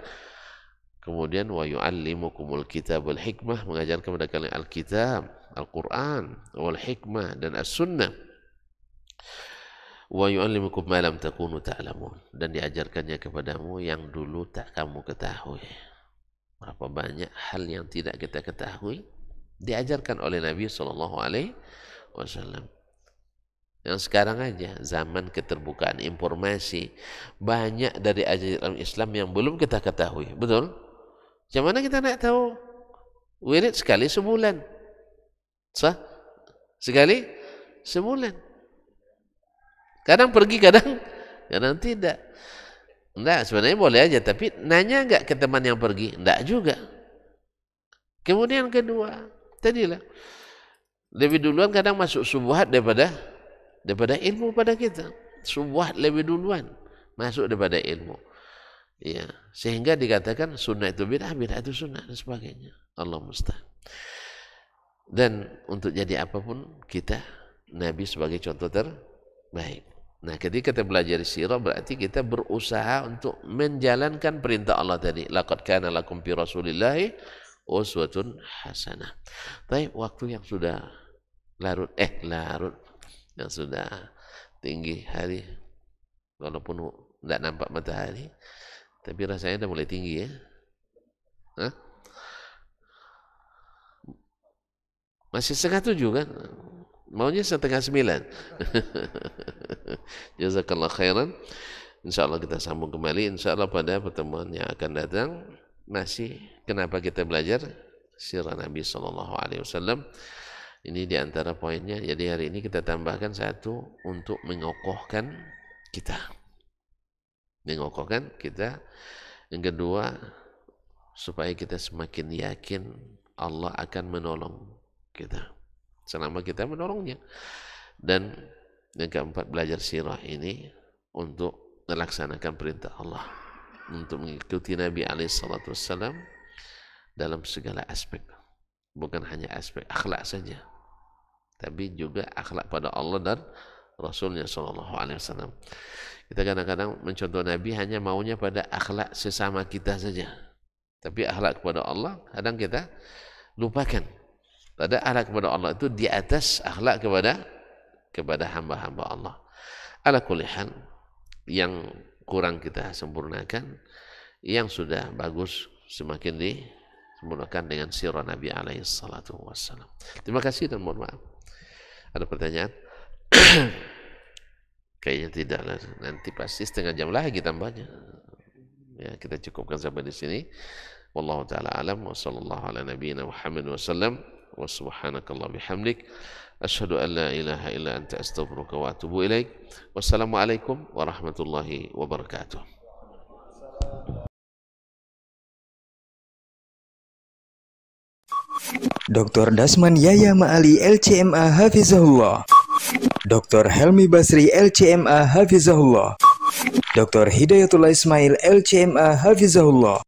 Kemudian wa yu'allimukumul kitab wal hikmah, mengajarkan kepada kalian Alkitab, Al-Quran, wal hikmah dan As-Sunnah. Wa yu'allimukum ma lam takunu ta'lamun, dan diajarkannya kepadamu yang dulu tak kamu ketahui. Berapa banyak hal yang tidak kita ketahui diajarkan oleh Nabi SAW. Yang sekarang aja zaman keterbukaan informasi, banyak dari ajaran Islam yang belum kita ketahui. Betul? Macam mana kita nak tahu? Wirid sekali sebulan. Sah? Sekali sebulan. Kadang pergi, kadang tidak. Enggak, sebenarnya boleh aja, tapi nanya enggak ke teman yang pergi? Enggak juga. Kemudian kedua, tadilah lebih duluan kadang masuk subuhat daripada ilmu pada kita. Subuhat lebih duluan. masuk daripada ilmu. Ya, sehingga dikatakan sunnah itu bid'ah, bid'ah itu sunnah dan sebagainya. Allah musta'an. Dan untuk jadi apapun kita Nabi sebagai contoh terbaik. Nah, ketika kita belajar sirah berarti kita berusaha untuk menjalankan perintah Allah tadi. Laqad kana lakum fi Rasulillahi uswatun hasanah. Tapi waktu yang sudah larut yang sudah tinggi hari, walaupun tidak nampak matahari, tapi rasanya udah mulai tinggi ya. Hah? Masih 6:30 kan? Maunya 8:30. Jazakallah khairan. InsyaAllah kita sambung kembali. InsyaAllah pada pertemuan yang akan datang. Masih kenapa kita belajar sirah Nabi SAW. Ini diantara poinnya. Jadi hari ini kita tambahkan satu untuk mengokohkan kita. Mengokohkan kita. Yang kedua, supaya kita semakin yakin Allah akan menolong kita selama kita menolongnya. Dan yang keempat, belajar sirah ini untuk melaksanakan perintah Allah, untuk mengikuti Nabi SAW dalam segala aspek, bukan hanya aspek akhlak saja, tapi juga akhlak pada Allah dan Rasulnya SAW. Kita kadang-kadang mencontoh Nabi hanya maunya pada akhlak sesama kita saja, tapi akhlak kepada Allah kadang kita lupakan. Pada akhlak kepada Allah itu di atas akhlak kepada hamba-hamba Allah. Ala kulli hal, yang kurang kita sempurnakan, yang sudah bagus semakin disempurnakan dengan sirah Nabi alaihi salatu wassalam. Terima kasih dan mohon maaf. Ada pertanyaan? Kayaknya tidak lah. Nanti pasti setengah jam lagi tambahnya. Ya, kita cukupkan sampai di sini. Wallahu taala alam wa sallallahu ala nabiyyina Muhammad wa sallam. Wa subhanakallah bihamdik asyhadu an la ilaha illa anta astaghfiruka wa atubu ilaik. Wassalamualaikum warahmatullahi wabarakatuh. Dr. Dasman Yaya Ma'ali LCMA Hafizahullah, Dr. Helmi Basri LCMA Hafizahullah, Dr. Hidayatullah Ismail LCMA Hafizahullah.